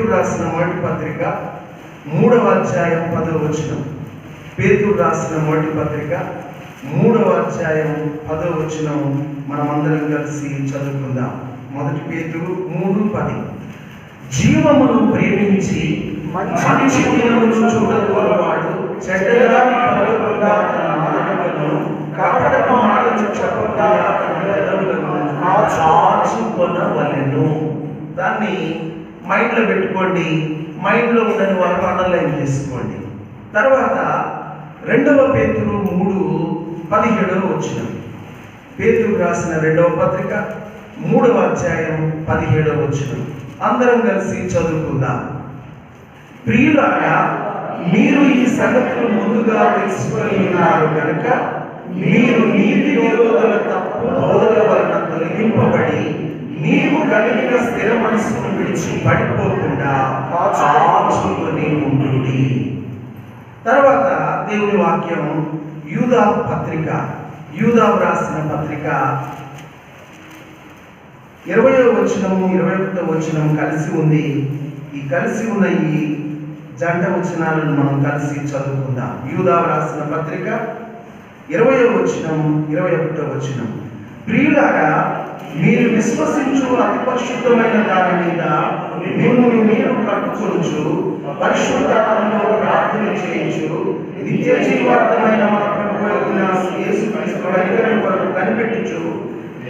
పేతురు రాసిన మొదటి పత్రిక 3వ అధ్యాయం 10వ వచనం. పేతురు రాసిన మొదటి పత్రిక 3వ అధ్యాయం 10వ వచనం మనమందరం కలిసి చదువుకుందాం. మొదటి పేతురు 3:10. జీవమును ప్రేమించి మంచి దినములు చూడగోరువాడు చెడ్డదాని పలకకుండా తన నాలుకను కపటపు మాటలు చెప్పకుండా తన పెదవులను కాచుకొనవలెను. దాన్ని మైండ్లో పెట్టుకోండి, మైండ్లో ఉండని వాళ్ళు అండర్లైన్ చేసుకోండి. తర్వాత 2వ పేతురు 3:17 వచనం. పేతురు రాసిన 2వ పత్రిక 3వ అధ్యాయం 17వ వచనం అందరం కలిసి చదువుకుందాం. ప్రియులారా, మీరు ఈ సంగతులు ముందుగా తెలుసుకొని ఉన్నారు కనుక మీరు నీతి విరోధుల తప్పు బోధల వలన తొలగింపబడి నీవు కలిగిన స్థిర మనస్సును విడిచి పడిపోకుండా కాచుకొని ఉండుడి. తర్వాత దేవుని వాక్యం యూదావు పత్రిక, యూదావు రాసిన పత్రిక 20వ వచనము 21వ వచనం కలిసి ఉంది. ఈ కలిసి ఉన్న ఈ జంట వచనాలను మనం కలిసి చదువుకుందాం. యూదావు రాసిన పత్రిక 20వ వచనం 21వ వచనం. ప్రియులారా, మీరు విశ్వసించు అతి పరిశుద్ధమైన దాని మీద మిమ్మల్ని మీరు కట్టుకొనుచు పరిశుద్ధాత్మలో ప్రార్థన చేయించు నిత్య జీవార్థమైన మన ప్రభువైన యేసుక్రీస్తు వైఖరి కొరకు కనిపెట్టుచు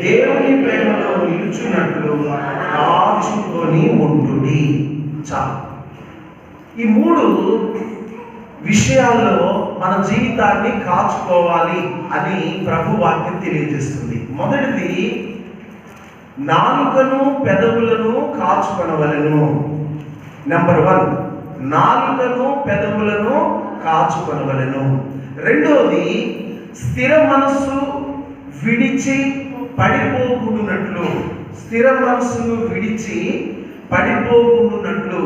దేవుని ప్రేమలో నిలుచున్నట్లు కాచుకొని ఉండుడి. చాలు. ఈ 3 విషయాల్లో మన జీవితాన్ని కాచుకోవాలి అని ప్రభు వాక్యం తెలియజేస్తుంది. మొదటిది, నాలుకను పెదవులను కాచుకొనవలెను. నెంబర్ 1, నాలుకను పెదవులను కాచుకొనవలెను. రెండోది, స్థిర మనస్సు విడిచి పడిపోకుండునట్లు, స్థిర మనస్సును విడిచి పడిపోకుండునట్లు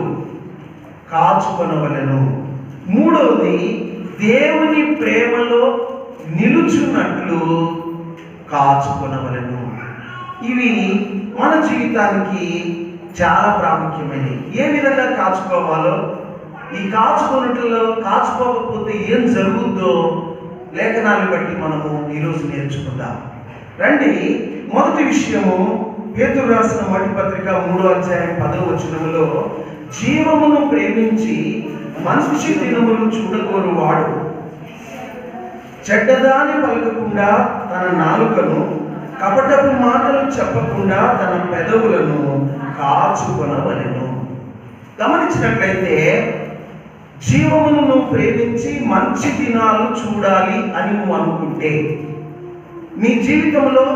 కాచుకొనవలెను. మూడవది, దేవుని ప్రేమలో నిలుచున్నట్లు కాచుకొనవలెను. ఇవి మన జీవితానికి చాలా ప్రాముఖ్యమైనవి. ఏ విధంగా కాచుకోవాలో, ఈ కాచుకున్నట్లో కాచుకోకపోతే ఏం జరుగుద్దో లేఖనాన్ని బట్టి మనము ఈరోజు నేర్చుకుందాం. రండి. మొదటి విషయము, పేతురు రాసిన మొదటి పత్రిక 3వ అధ్యాయం 10వ వచనములో, జీవమును ప్రేమించి మంచి దినములు చూడగోరువాడు చెడ్డదాని పలకకుండా తన నాలుకను కపటపు మాటలు చెప్పకుండా తన పెదవులను కాచుకొనవలెను. గమనించినట్లయితే జీవమును నువ్వు ప్రేమించి మంచి దినాలు చూడాలి అని నువ్వు అనుకుంటే, నీ జీవితంలో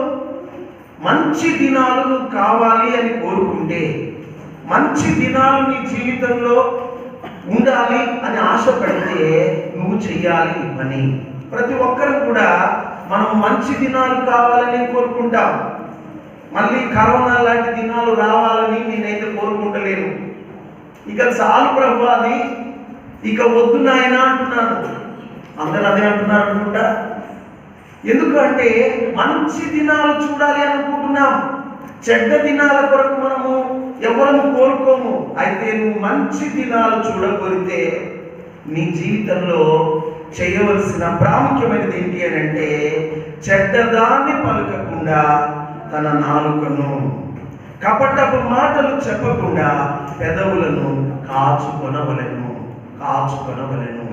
మంచి దినాలు నువ్వు కావాలి అని కోరుకుంటే, మంచి దినాలు నీ జీవితంలో ఉండాలి అని ఆశపడితే నువ్వు చెయ్యాలి అని. ప్రతి ఒక్కరు కూడా మనం మంచి దినాలు కావాలని కోరుకుంటాం. మళ్ళీ కరోనా లాంటి దినాలు రావాలని నేనైతే కోరుకుంటలేను. ఇక చాలు ప్రభు, అది ఇక వద్దు నాయన అంటున్నాను. అందరూ అదే అంటున్నారు అనుకుంటా. ఎందుకంటే మంచి దినాలు చూడాలి అనుకుంటున్నాం. చెడ్డ దినాల కొరకు మనము ఎవరము కోరుకోము. అయితే నువ్వు మంచి దినాలు చూడగోరితే నీ జీవితంలో చేయవలసిన ప్రాముఖ్యమైనది ఏంటి అని అంటే, చెడ్డదాన్ని పలకకుండా తన నాలుకను, కపటపు మాటలు చెప్పకుండా పెదవులను కాచుకొనవలెను. కాచుకొనవలెను,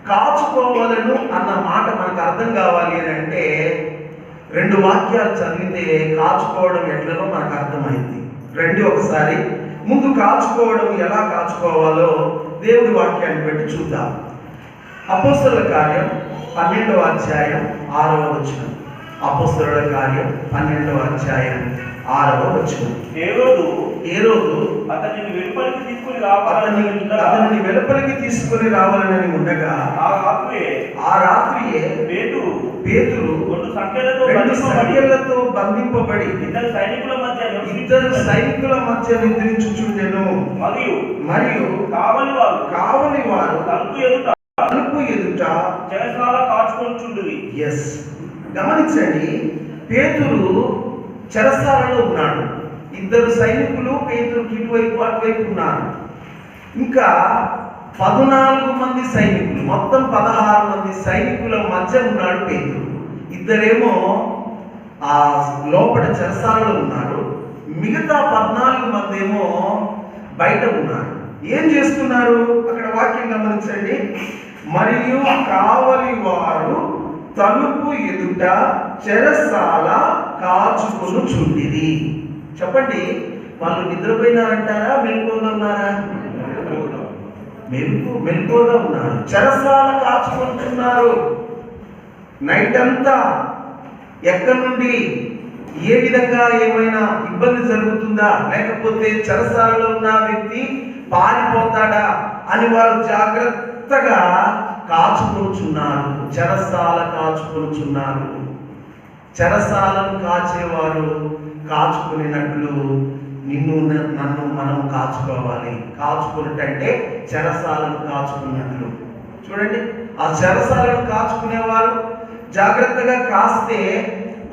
కాచుకోవలను అన్న మాట మనకు అర్థం కావాలి అని అంటే 2 వాక్యాలు చదివితే కాచుకోవడం ఎట్లనో మనకు అర్థమైంది. రండి ఒకసారి ముందు కాచుకోవడం ఎలా కాచుకోవాలో దేవుడి వాక్యాన్ని బట్టి చూద్దాం. అపోస్తలుల కార్యం 12వ అధ్యాయం 6వ వచనం. అపోస్తలుల కార్యం 12వ అధ్యాయం 6వ వచనం. హేరోదు అతనిని వెలుపలికి తీసుకుని రావాలని ఉండగా ఆ రాత్రియే పేతురు 2 సంఖ్యలతో బంధింపబడి ఇద్దరు సైనికుల మధ్య నిద్రించుచుండెను. మరియు కావలి వారు తలుపు ఎదుట చెరసాల కాచుకొనుచుండిరి. ఎస్, గమనించండి. పేతురు చెరసాలలో ఉన్నాడు. 2 సైనికులు పేతురుకి ఇటువైపు అటువైపు ఉన్నారు. ఇంకా 14 మంది సైనికులు, మొత్తం 16 మంది సైనికుల మధ్య ఉన్నాడు పేతురు. ఇద్దరేమో ఆ లోపల చెరసాలలో ఉన్నారు, మిగతా 14 మంది ఏమో బయట ఉన్నారు. ఏం చేస్తున్నారు అక్కడ వాక్యం గమనించండి. మరియు కావలి వారు తలుపు ఎదుట చెరసాల కాచుకొనుచుండిరి. చెప్పండి, వాళ్ళు నిద్రపోయినారంటారా, మెలకువగా ఉన్నారా? మెలకువగా ఉన్నారు. చెరసాల కాచుకుంటున్నారు. నైట్ అంతా ఎక్కడి నుండి ఏ విధంగా ఏమైనా ఇబ్బంది జరుగుతుందా, లేకపోతే చెరసాలలో ఉన్న వ్యక్తి పారిపోతాడా అని వారు జాగ్రత్తగా కాచుకుంటున్నారు. చెరసాల కాచుకుంటున్నారు. చెరసాలను కాచేవారు కాచుకునేటట్లు నన్ను మనం కాచుకోవాలి. కాచుకున్నట్టంటే చెరసాలను కాచుకున్నట్లు. చూడండి, ఆ చెరసాలను కాచుకునేవారు జాగ్రత్తగా కాస్తే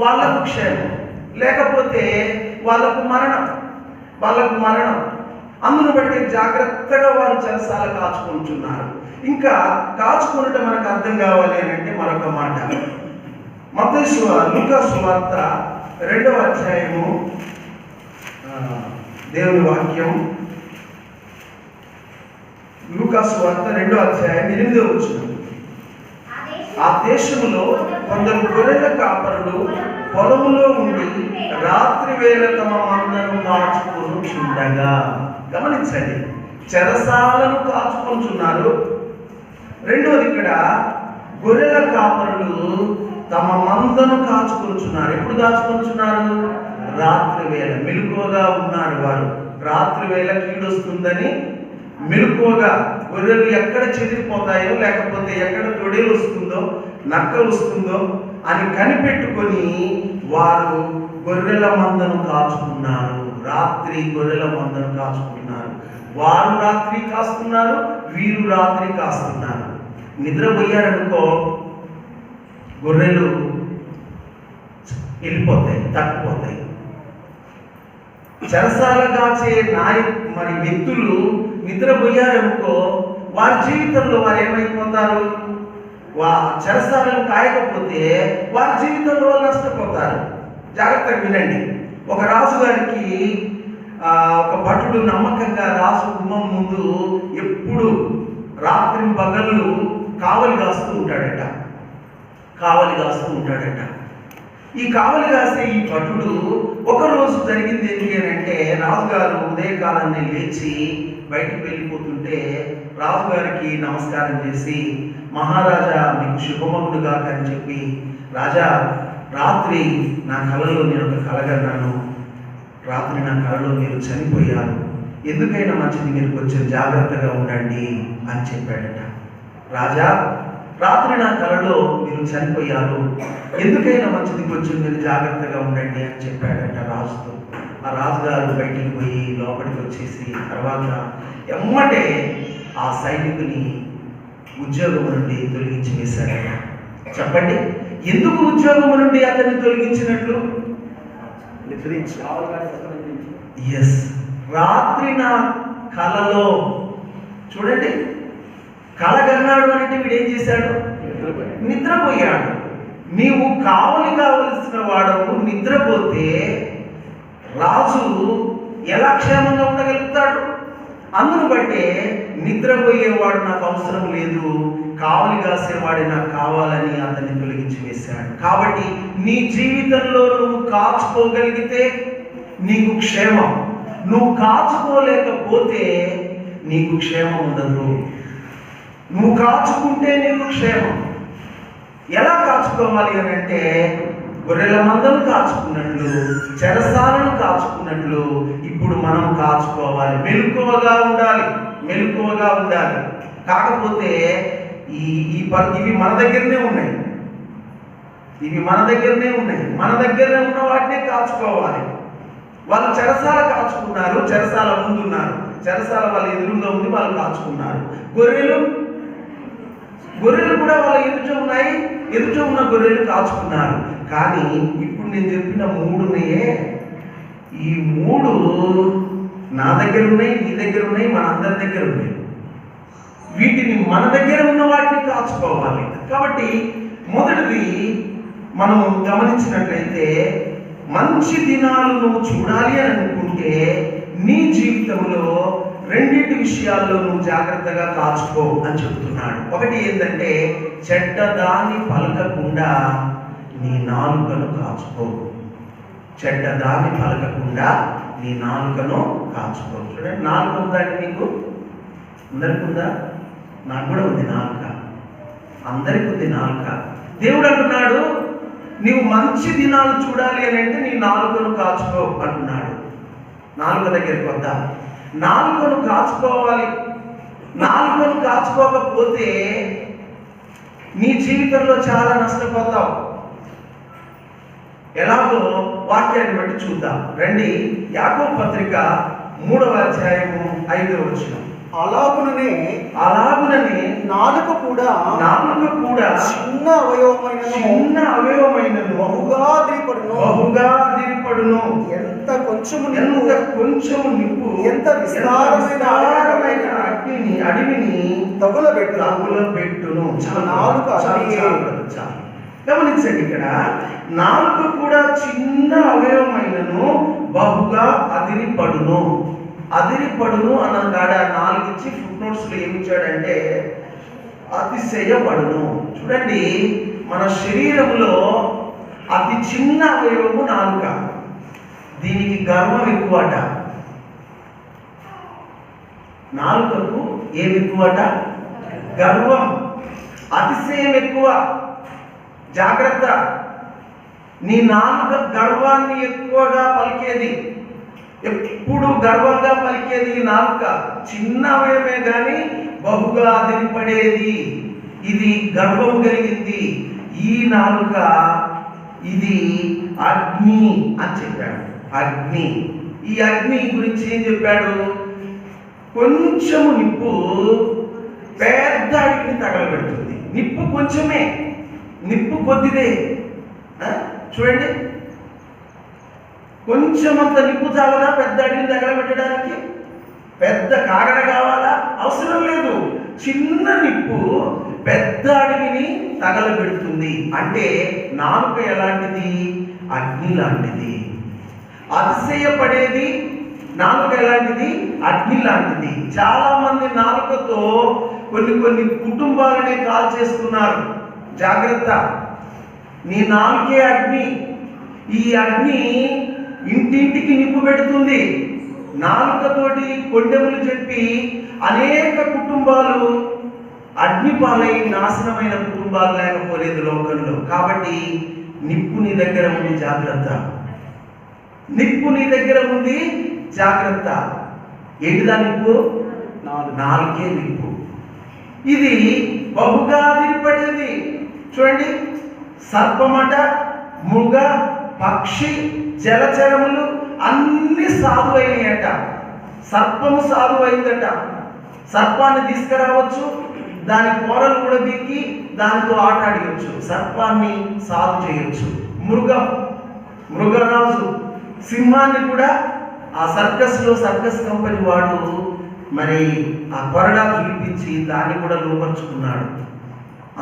వాళ్ళకు క్షేమం, లేకపోతే వాళ్ళకు మరణం. అందును బట్టి జాగ్రత్తగా వారు చెరసాల కాచుకుంటున్నారు. ఇంకా కాచుకున్నట్టు మనకు అర్థం కావాలి అని అంటే మరొక మాట, లూకా సువార్త 2వ అధ్యాయము దేవుని వాక్యం. లూకా సువార్త 2వ అధ్యాయం 8వ వచనం. ఆ దేశంలో కొందరు గొర్రెల కాపరులు పొలములో ఉండి రాత్రి వేళ తమ మందను కాచుకొనుచుండగా. గమనించండి, చెరసాలను కాచుకొనుచున్నారు. రెండోది, ఇక్కడ గొర్రెల కాపరులు తమ మందను కాచుకొనుచున్నారు. ఎప్పుడు కాచుకొనుచున్నారు? రాత్రి వేళ. మెలకువగా ఉన్నారు వారు. రాత్రి వేళ కీడొస్తుందని మెలకువగా, గొర్రెలు ఎక్కడ చెదిరిపోతాయో, లేకపోతే ఎక్కడ తొడేలు వస్తుందో, నక్క వస్తుందో అని కనిపెట్టుకొని వారు గొర్రెల మందను కాచుకున్నారు. రాత్రి గొర్రెల మందను కాచుకున్నారు. వారు రాత్రి కాస్తున్నారు, వీరు రాత్రి కాస్తున్నారు. నిద్రపోయారనుకో గొర్రెలు వెళ్ళిపోతాయి, తప్పిపోతాయి. చెరసాల కాచే వ్యక్తులు నిద్రపోయారనుకో వారి జీవితంలో వారు ఏమైపోతారు? చెరసాలను కాయకపోతే వారి జీవితంలో వాళ్ళు నష్టపోతారు. జాగ్రత్తగా వినండి. ఒక రాజుగారికి ఒక భటుడు నమ్మకంగా రాజు గుమ్మం ముందు ఎప్పుడు రాత్రి పగళ్ళు కావలి కాస్తూ ఉంటాడట. ఈ కావలి కాసే ఈ భటుడు ఒకరోజు జరిగింది ఏంటి అని అంటే, రాజుగారు ఉదయకాలాన్ని లేచి బయటికి వెళ్ళిపోతుంటే రాజుగారికి నమస్కారం చేసి, మహారాజా మీకు శుభమగుడు గాక అని చెప్పి, రాజా రాత్రి నా కలలో నేను ఒక కలగన్నాను, రాత్రి నా కలలో మీరు చనిపోయారు, ఎందుకైనా మంచిది మీరు కొంచెం జాగ్రత్తగా ఉండండి అని చెప్పాడట. రాజా రాత్రి నా కలలో మీరు చనిపోయారు, ఎందుకైనా మంచిది కొంచెం మీరు జాగ్రత్తగా ఉండండి అని చెప్పాడట రాజుతో. ఆ రాజుగారు బయటికి పోయి లోపలికి వచ్చేసి తర్వాత ఎమ్మటే ఆ సైనికుని ఉద్యోగం నుండి తొలగించి వేశాడట. చెప్పండి, ఎందుకు ఉద్యోగం నుండి అతన్ని తొలగించినట్లు? ఎస్, రాత్రి నా కలలో, చూడండి, కలగన్నాడు అంటే వీడు ఏం చేశాడు? నిద్రపోయాడు. నీవు కావలసిన వాడవు నిద్రపోతే రాజు ఎలా క్షేమంగా ఉండగలుగుతాడు? అందును బట్టే నిద్రపోయేవాడు నాకు అవసరం లేదు, కావలి కాసేవాడే నాకు కావాలని అతన్ని తొలగించి వేశాడు. కాబట్టి నీ జీవితంలో నువ్వు కాచుకోగలిగితే నీకు క్షేమం, నువ్వు కాచుకోలేకపోతే నీకు క్షేమం ఉండదు. నువ్వు కాచుకుంటే నీకు క్షేమం. ఎలా కాచుకోవాలి అని అంటే, గొర్రెల మందను కాచుకున్నట్లు, చెరసాలను కాచుకున్నట్లు ఇప్పుడు మనం కాచుకోవాలి. మెలకువగా ఉండాలి. కాకపోతే ఇవి మన దగ్గరనే ఉన్నాయి. మన దగ్గరనే ఉన్న వాటినే కాచుకోవాలి. వాళ్ళు చెరసాల కాచుకున్నారు, చెరసాల ముందున్నారు, చెరసాల వాళ్ళ ఎదురుగా ఉంది, వాళ్ళు కాచుకున్నారు. గొర్రెలు కూడా వాళ్ళ ఎదుట ఉన్న గొర్రెలు కాచుకున్నారు. కానీ ఇప్పుడు నేను చెప్పిన 3 ఈ 3 నా దగ్గర ఉన్నాయి, నీ దగ్గర ఉన్నాయి, మన అందరి దగ్గర ఉన్నాయి. వీటిని మన దగ్గర ఉన్న వాటిని కాచుకోవాలి. కాబట్టి మొదటిది మనం గమనించినట్లయితే, మంచి దినాలు నువ్వు చూడాలి అని అనుకుంటే నీ జీవితంలో రెండింటి విషయాల్లో నువ్వు జాగ్రత్తగా కాచుకో అని చెప్తున్నాడు. ఒకటి ఏంటంటే, చెడ్డదాన్ని పలకకుండా నీ నాలుకను కాచుకో. చెడ్డదాన్ని పలకకుండా నీ నాలుకను కాచుకో. చూడండి, నాలుక ఉందండి మీకు? అందరికి ఉందా? నాకు కూడా ఉంది నాలుక, అందరికి ఉంది నాలుక. దేవుడు అంటున్నాడు, నీవు మంచి దినాలు చూడాలి అని అంటే నీ నాలుకను కాచుకో అంటున్నాడు. నాలుక దగ్గరికి వద్దా? నాలుకను కాచుకోవాలి. నాలుకను కాచుకోకపోతే నీ జీవితంలో చాలా నష్టపోతావు. ఎలాగో వాక్యాన్ని బట్టి చూద్దాం రండి. యాకోబు పత్రిక 3వ అధ్యాయము 5వ వచనం. అలాగుననే నాలుక కూడా చిన్న అవయవమైనను బహుగా అదిరిపడును. ఎంత కొంచెము నిప్పు ఎంత విస్తారమైన అడవిని తగులబెట్టును. నాలుక గమనించండి, ఇక్కడ నాలుక కూడా చిన్న అవయవమైనను బహుగా అదిరిపడును. అదిరిపడును అన్న కాడ నాలుగిచ్చి ఫుట్ నోట్స్ లో ఏమిచ్చాడంటే అతిశయపడును. చూడండి, మన శరీరంలో అతి చిన్న అవయవము నాలుక. దీనికి గర్వం ఎక్కువట. నాలుకకు ఏమి ఎక్కువట? గర్వం, అతిశయం ఎక్కువ. జాగ్రత్త, నీ నాలుక గర్వాన్ని ఎక్కువగా పలికేది, ఎప్పుడు గర్వంగా పలికేది ఈ నాలుక. చిన్న అవయవమే కానీ బహుగా అదిరిపడేది. ఇది గర్వం కలిగింది. ఈ నాలుక ఇది అగ్ని అని చెప్పాడు. అగ్ని. ఈ అగ్ని గురించి ఏం చెప్పాడు? కొంచెము నిప్పు పెద్ద అగ్ని తగలబెడుతుంది. నిప్పు కొంచెమే, నిప్పు కొద్దిదే. చూడండి, కొంచెమంత నిప్పు చాలదా పెద్ద అడిగిని తగలబెట్టడానికి? పెద్ద కాగడ కావాలా? అవసరం లేదు. చిన్న నిప్పు పెద్ద అడవిని తగలబెడుతుంది. అంటే నాలుక ఎలాంటిది? అగ్ని లాంటిది. అతిశయపడేది నాలుక ఎలాంటిది? అగ్ని లాంటిది. చాలా మంది నాలుకతో కొన్ని కుటుంబాలనే కాల్ చేస్తున్నారు. జాగ్రత్త, నీ నాలుకే అగ్ని. ఈ అగ్ని ఇంటింటికి నిప్పు పెడుతుంది. నాలుకతోటి కొండెములు చెప్పి అనేక కుటుంబాలు అగ్నిపాలై నాశనమైన కుటుంబాలు లేకపోలేదు లోకంలో. కాబట్టి నిప్పు నీ దగ్గర ఉంది, జాగ్రత్త. నిప్పు నీ దగ్గర ఉంది, జాగ్రత్త. ఏంటిదా నిప్పు? నాలుకే నిప్పు. ఇది బహుగా అదిరిపడేది. చూడండి, సర్పమట, మృగ, పక్షి, జలచరములు అన్ని సాధువైనయట. సర్పము సాధువైందట. సర్పాన్ని తీసుకురావచ్చు, దాని కూరలు కూడా బీకి దానితో ఆటాడియచ్చు. సర్పాన్ని సాధు చేయొచ్చు. మృగరాజు, సింహాన్ని కూడా ఆ సర్కస్ కంపెనీ వాడు మరి ఆ కొరడా చూపించి దాన్ని కూడా లోపరుచుకున్నాడు.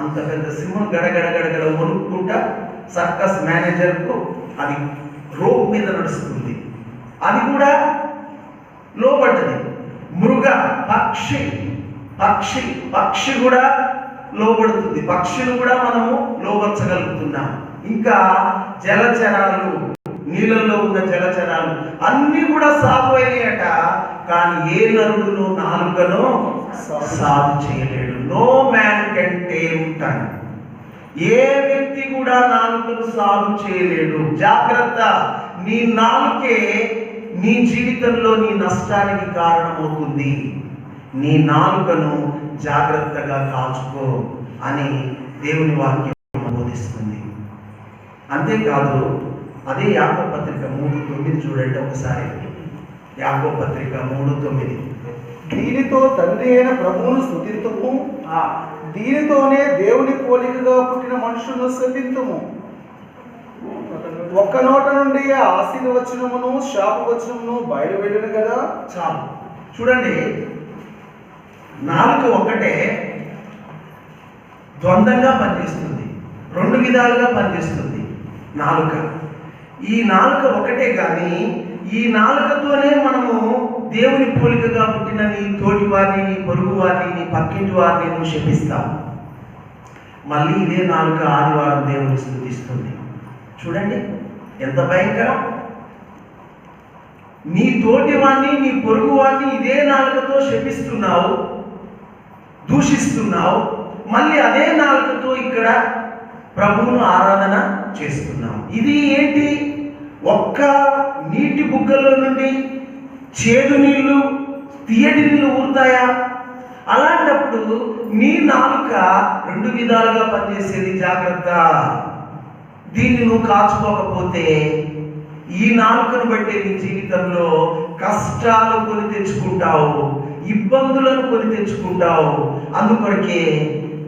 అంత పెద్ద సింహం గడగడ వణుక్కుంటా సర్కస్ మేనేజర్కు అది రోప్ మీద నడుస్తుంది. అది కూడా లోపడ్డది. మృగ, పక్షి కూడా లోపడుతుంది. పక్షులు కూడా మనము లోపరచగలుగుతున్నాం. ఇంకా జలచరాలు, నీళ్ళల్లో ఉన్న జలచరాలు అన్ని కూడా సాధు అయినాయట. కానీ ఏ నరుడును నాలుకను సాధు చేయలేడు. No man can tame tongue. ఏ వ్యక్తి కూడా నాలుకను సాధు చేయలేడు. జాగ్రత్త, నీ నాలుకే నీ జీవితంలో నీ నష్టానికి కారణమవుతుంది. నీ నాలుకను జాగ్రత్తగా కాచుకో అని దేవుని వాక్యం బోధిస్తుంది. అంతేకాదు, అదే యాకోబు పత్రిక 3:9 చూడండి ఒకసారి. యాకోబు పత్రిక 3:9. దీనితో తండ్రి అయిన ప్రభువును స్తుతింతుము, దీనితోనే దేవుని పోలికగా పుట్టిన మనుషులను శపింతుము. ఒక్క నోట నుండి ఆశీర్వచనమును శాపవచనమును బయలు వెళ్ళిన కదా. చాలు. చూడండి, నాలుక ఒక్కటే ద్వంద్వంగా పనిచేస్తుంది, రెండు విధాలుగా పనిచేస్తుంది నాలుక. ఈ నాలుక ఒకటే, కానీ ఈ నాలుకతోనే మనము దేవుని పోలికగా పుట్టిన నీ తోటి వారిని, నీ పొరుగు వారిని, నీ పక్కింటి వారిని నువ్వు శపిస్తావు. మళ్ళీ ఇదే నాలుక ఆదివారం దేవుని స్తుతిస్తుంది. చూడండి ఎంత భయంకరం. నీ తోటి వారిని, నీ పొరుగు వారిని ఇదే నాలుకతో శపిస్తున్నావు, దూషిస్తున్నావు. మళ్ళీ అదే నాలుకతో ఇక్కడ ప్రభువును ఆరాధన చేస్తున్నావు. ఇది ఏంటి? ఒక్క నీటి బుగ్గలో నుండి చేదు నీళ్లు, తీయటి నీళ్లు ఊరుతాయా? అలాంటప్పుడు నీ నాలుక రెండు విధాలుగా పనిచేసేది. జాగ్రత్త. దీన్ని నువ్వు కాచుకోకపోతే ఈ నాలుకను బట్టి నీ జీవితంలో కష్టాలు కొని తెచ్చుకుంటావు, ఇబ్బందులను కొని తెచ్చుకుంటావు. అందుకొరకే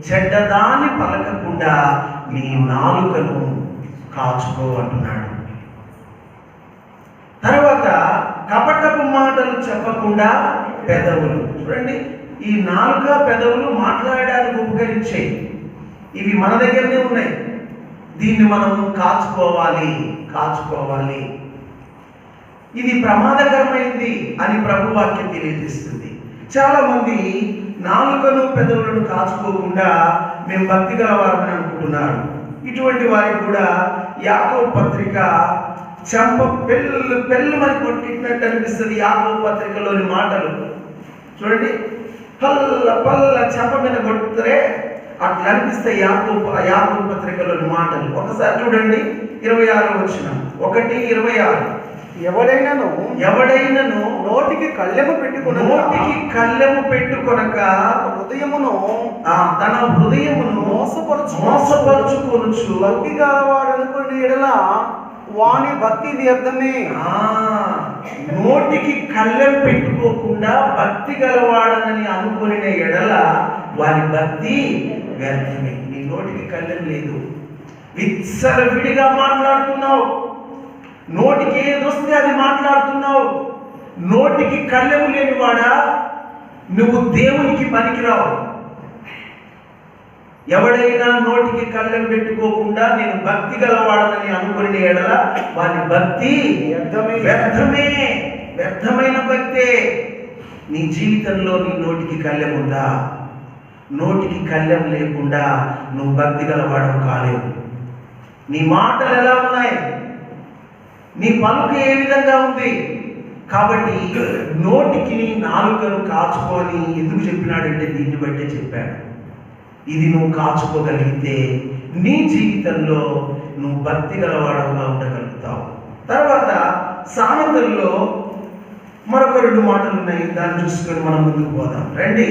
చెడ్డదాన్ని పలకకుండా నీ నాలుకను కాచుకోమంటున్నాడు. తర్వాత కపటపు మాటలు చెప్పకుండా పెదవులు. చూడండి, ఈ నాలుక పెదవులు మాట్లాడడానికి ఉపకరించాయి. ఇవి మన దగ్గరనే ఉన్నాయి. దీన్ని మనం కాచుకోవాలి. ఇది ప్రమాదకరమైంది అని ప్రభు వాక్యం తెలియజేస్తుంది. చాలా మంది నాలుకను పెదవులను కాచుకోకుండా మేము భక్తి గలవారని అనుకుంటున్నారు. ఇటువంటి వారికి కూడా యాకోబు పత్రిక చెంప పెళ్ళు మరి కొట్టినట్టు అనిపిస్తుంది. యాకోబు పత్రికలోని మాటలు చూడండి, పల్ల చెంప మీద కొడితే అట్లా అనిపిస్తాయి యాకోబు పత్రికలోని మాటలు. ఒకసారి చూడండి, 26వ వచనం, 1:26. ఎవడైనను నోటికి కళ్ళెము పెట్టుకొనక హృదయమును తన హృదయమును మోసపరుచుకొనుచు భక్తి గలవాడు అనుకునే ఎడల వాని భక్తి వ్యర్థమే. నోటికి కళ్ళెం పెట్టుకోకుండా భక్తి గలవాడనని అనుకునే ఎడల వారి భక్తి వ్యర్థమే. నీ నోటికి కళ్ళెం లేదు, విచ్చలవిడిగా మాట్లాడుతున్నావు, నోటికి ఏదొస్తే అది మాట్లాడుతున్నావు. నోటికి కళ్ళెము లేనివాడా, నువ్వు దేవునికి పనికిరావు. ఎవడైనా నోటికి కళ్ళెం పెట్టుకోకుండా నేను భక్తి గలవాడనని అనుకునే ఎడల వారి భక్తి వ్యర్థమైన భక్తే. నీ జీవితంలో నీ నోటికి కళ్ళెం ఉందా? నోటికి కళ్ళెం లేకుండా నువ్వు భక్తి గలవాడవు కాలేవు. నీ మాటలు ఎలా ఉన్నాయి? నీ పలుకు ఏ విధంగా ఉంది? కాబట్టి నోటికి నీ నాలుకను కాచుకొని ఎందుకు చెప్పినాడంటే దీన్ని బట్టే చెప్పాడు. ఇది నువ్వు కాచుకోగలిగితే నీ జీవితంలో నువ్వు భక్తి గలవాడవుగా ఉండగలుగుతావు. తర్వాత సామెతల్లో మరొక 2 మాటలు ఉన్నాయి, దాన్ని చూసుకొని మనం ముందుకు పోదాం. రండి,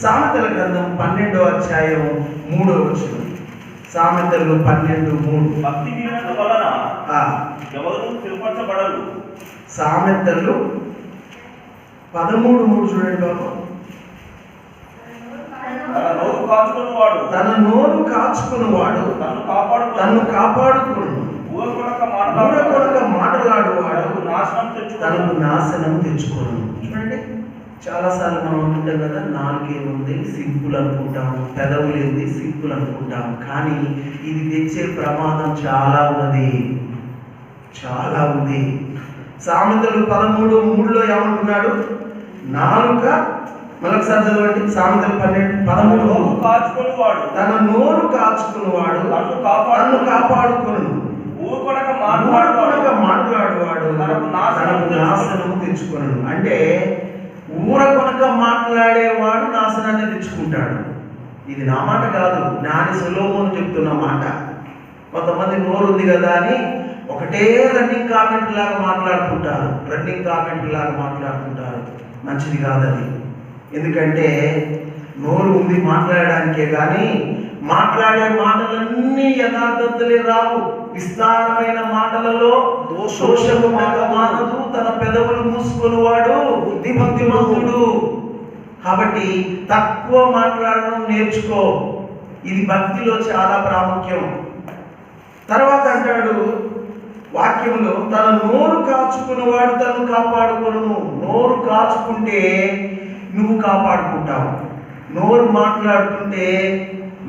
సామెతల గ్రంథం 12వ అధ్యాయం 3వ వచనం. సామెతలు 12:3. భక్తి దీనత వలన ఎవరు స్థిరపరచబడరు. సామెతలు 13:3 చూడండి బాబు. తన నోరు కాచుకున్నవాడు తన్ను కాపాడుకును, ఊరకొనక మాటలాడువాడు తనకు నాశనం తెచ్చుకోను. చూడండి, చాలాసార్లు మనం అనుకుంటాం కదా, నాలుగేముంది సింపుల్ అనుకుంటాం, పెదవులేంది సింపుల్ అనుకుంటాం. కానీ ఇది తెచ్చే ప్రమాదం చాలా ఉన్నది. సామెతలు 13:3లో ఏమంటున్నాడు? నాలుక, మరొకసారి చదవండి. సామెతలు 12:13. తన నోరు కాచుకున్నవాడు తన్ను కాపాడుకును, ఊరకొనక మాట్లాడువాడు తనకు నాశనము తెచ్చుకును. అంటే ఊరకొనక మాట్లాడేవాడు నాశనాన్ని తెచ్చుకుంటాడు. ఇది నా మాట కాదు, జ్ఞాని సొలొమోను చెప్తున్న మాట. కొంతమంది నోరు ఉంది కదా అని ఒకటే రన్నింగ్ కామెంట్ లాగా మాట్లాడుతుంటారు. మంచిది కాదది. ఎందుకంటే నోరు ఉంది మాట్లాడడానికే, కానీ మాట్లాడే మాటలన్నీ యథార్థతలే రావు. విస్తారమైన మాటలలో దోషము మానదు. తన పెదవులు మూసుకొనివాడు బుద్ధిమంతుడు. కాబట్టి తక్కువ మాట్లాడడం నేర్చుకో. ఇది భక్తిలో చాలా ప్రాముఖ్యం. తర్వాత అంటాడు, వాక్యములో తన నోరు కాచుకున్నవాడు తను కాపాడుకొను. నోరు కాచుకుంటే నువ్వు కాపాడుకుంటావు. నోరు మాట్లాడుతుంటే,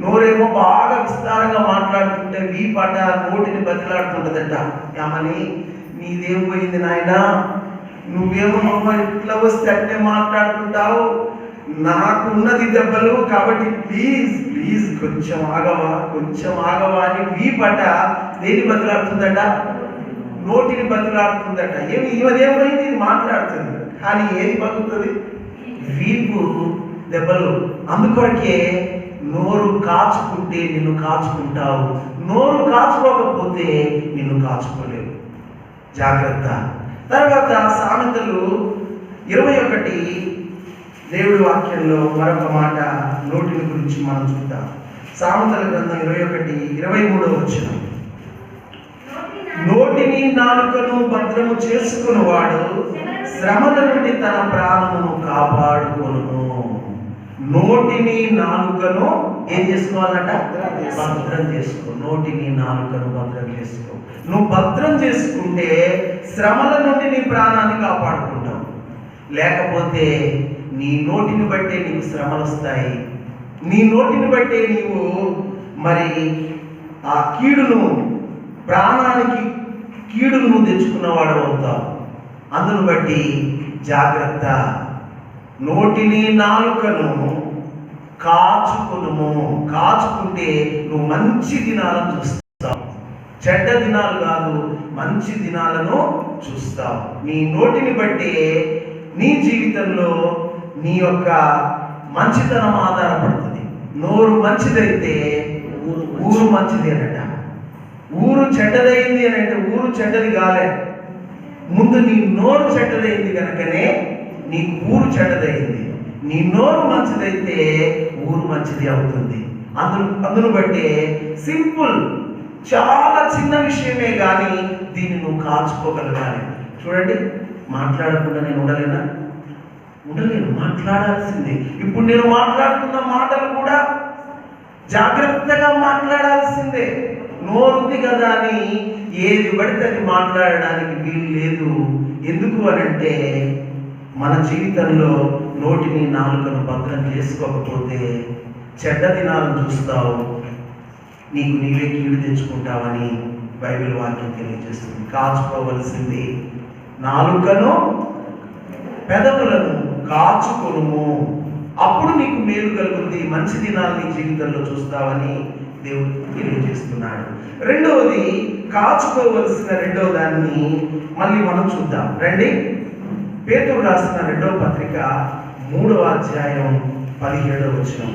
నోరేమో బాగా విస్తారంగా మాట్లాడుతుంటే వీపట నోటిని బతిలాడుతుంటదట. ఏమని, నీదేం పోయింది నాయనా, నువ్వేమో ఇట్లా వస్తే అట్నే మాట్లాడుతుంటావు, నాకున్నది దెబ్బలు, కాబట్టి ప్లీజ్ ప్లీజ్ కొంచెం ఆగవా అని వీపట దేని బతిలాడుతుందట, నోటిని బతిలాడుతుందట. ఇవదేమైంది, ఇది మాట్లాడుతుంది కానీ ఏది బతుకుతుంది, వీపు దెబ్బలు. అందుకొరకే నోరు కాచుకుంటే నిన్ను కాచుకుంటావు, నోరు కాచుకోకపోతే నిన్ను కాచుకోలేవు. జాగ్రత్త. తర్వాత సామెతలు 21 దేవుడి వాక్యంలో మరొక మాట నోటిని గురించి మనం చూద్దాం. సామెతల గ్రంథం 21:23 వచనం. నోటిని నాలుకను భద్రము చేసుకున్నవాడు శ్రమల నుండి తన ప్రాణమును కాపాడుకొనును. నోటిని నాలుకను ఏం చేసుకోవాలట, భద్రం చేసుకో. నోటిని నాలుకను భద్రం చేసుకో. నువ్వు భద్రం చేసుకుంటే శ్రమల నుండి నీ ప్రాణాన్ని కాపాడుకుంటావు. లేకపోతే నీ నోటిని బట్టే నీకు శ్రమలు వస్తాయి. నీ నోటిని బట్టే నీవు మరి ఆ కీడును, ప్రాణానికి కీడును నువ్వు తెచ్చుకున్నవాడు అవుతావు. అందును బట్టి జాగ్రత్త. నోటిని నాలుకను కాచుకును. కాచుకుంటే నువ్వు మంచి దినాలను చూస్తావు, చెడ్డ దినాలు కాదు, మంచి దినాలను చూస్తావు. నీ నోటిని బట్టి నీ జీవితంలో నీ యొక్క మంచితనం ఆధారపడుతుంది. నోరు మంచిదైతే ఊరు మంచిది అనట. ఊరు చెడ్డదైంది అని అంటే ఊరు చెడ్డది కాలే, ముందు నీ నోరు చెడ్డదైంది కనుకనే నీ ఊరు చెడ్డదైంది. నీ నోరు మంచిదైతే ఊరు మంచిది అవుతుంది. అందును బట్టి సింపుల్, చాలా చిన్న విషయమే కానీ దీన్ని నువ్వు కాచుకోగలగాలి. చూడండి, మాట్లాడకుండా నేను ఉండలేను, మాట్లాడాల్సిందే. ఇప్పుడు నేను మాట్లాడుతున్న మాటలు కూడా జాగ్రత్తగా మాట్లాడాల్సిందే. నోరుంది కదా అని ఏది పడితే అది మాట్లాడడానికి వీలు లేదు. ఎందుకు అనంటే మన జీవితంలో నోటిని నాలుకను భద్రం చేసుకోకపోతే చెడ్డ దినాలను చూస్తావు, నీకు నీవే కీడు తెచ్చుకుంటావని బైబిల్ వాక్యం తెలియజేస్తుంది. కాచుకోవలసింది నాలుకను, పెదవులను కాచుకొనుము, అప్పుడు నీకు మేలు కలుగుతుంది, మంచి దినాలు నీ జీవితంలో చూస్తావని దేవుడు తెలియజేస్తున్నాడు. రెండవది, కాచుకోవలసిన రెండవ దాన్ని మళ్ళీ మనం చూద్దాం. రండి, పేతురు రాసిన 2వ పత్రిక 3వ అధ్యాయం 17వ వచనం.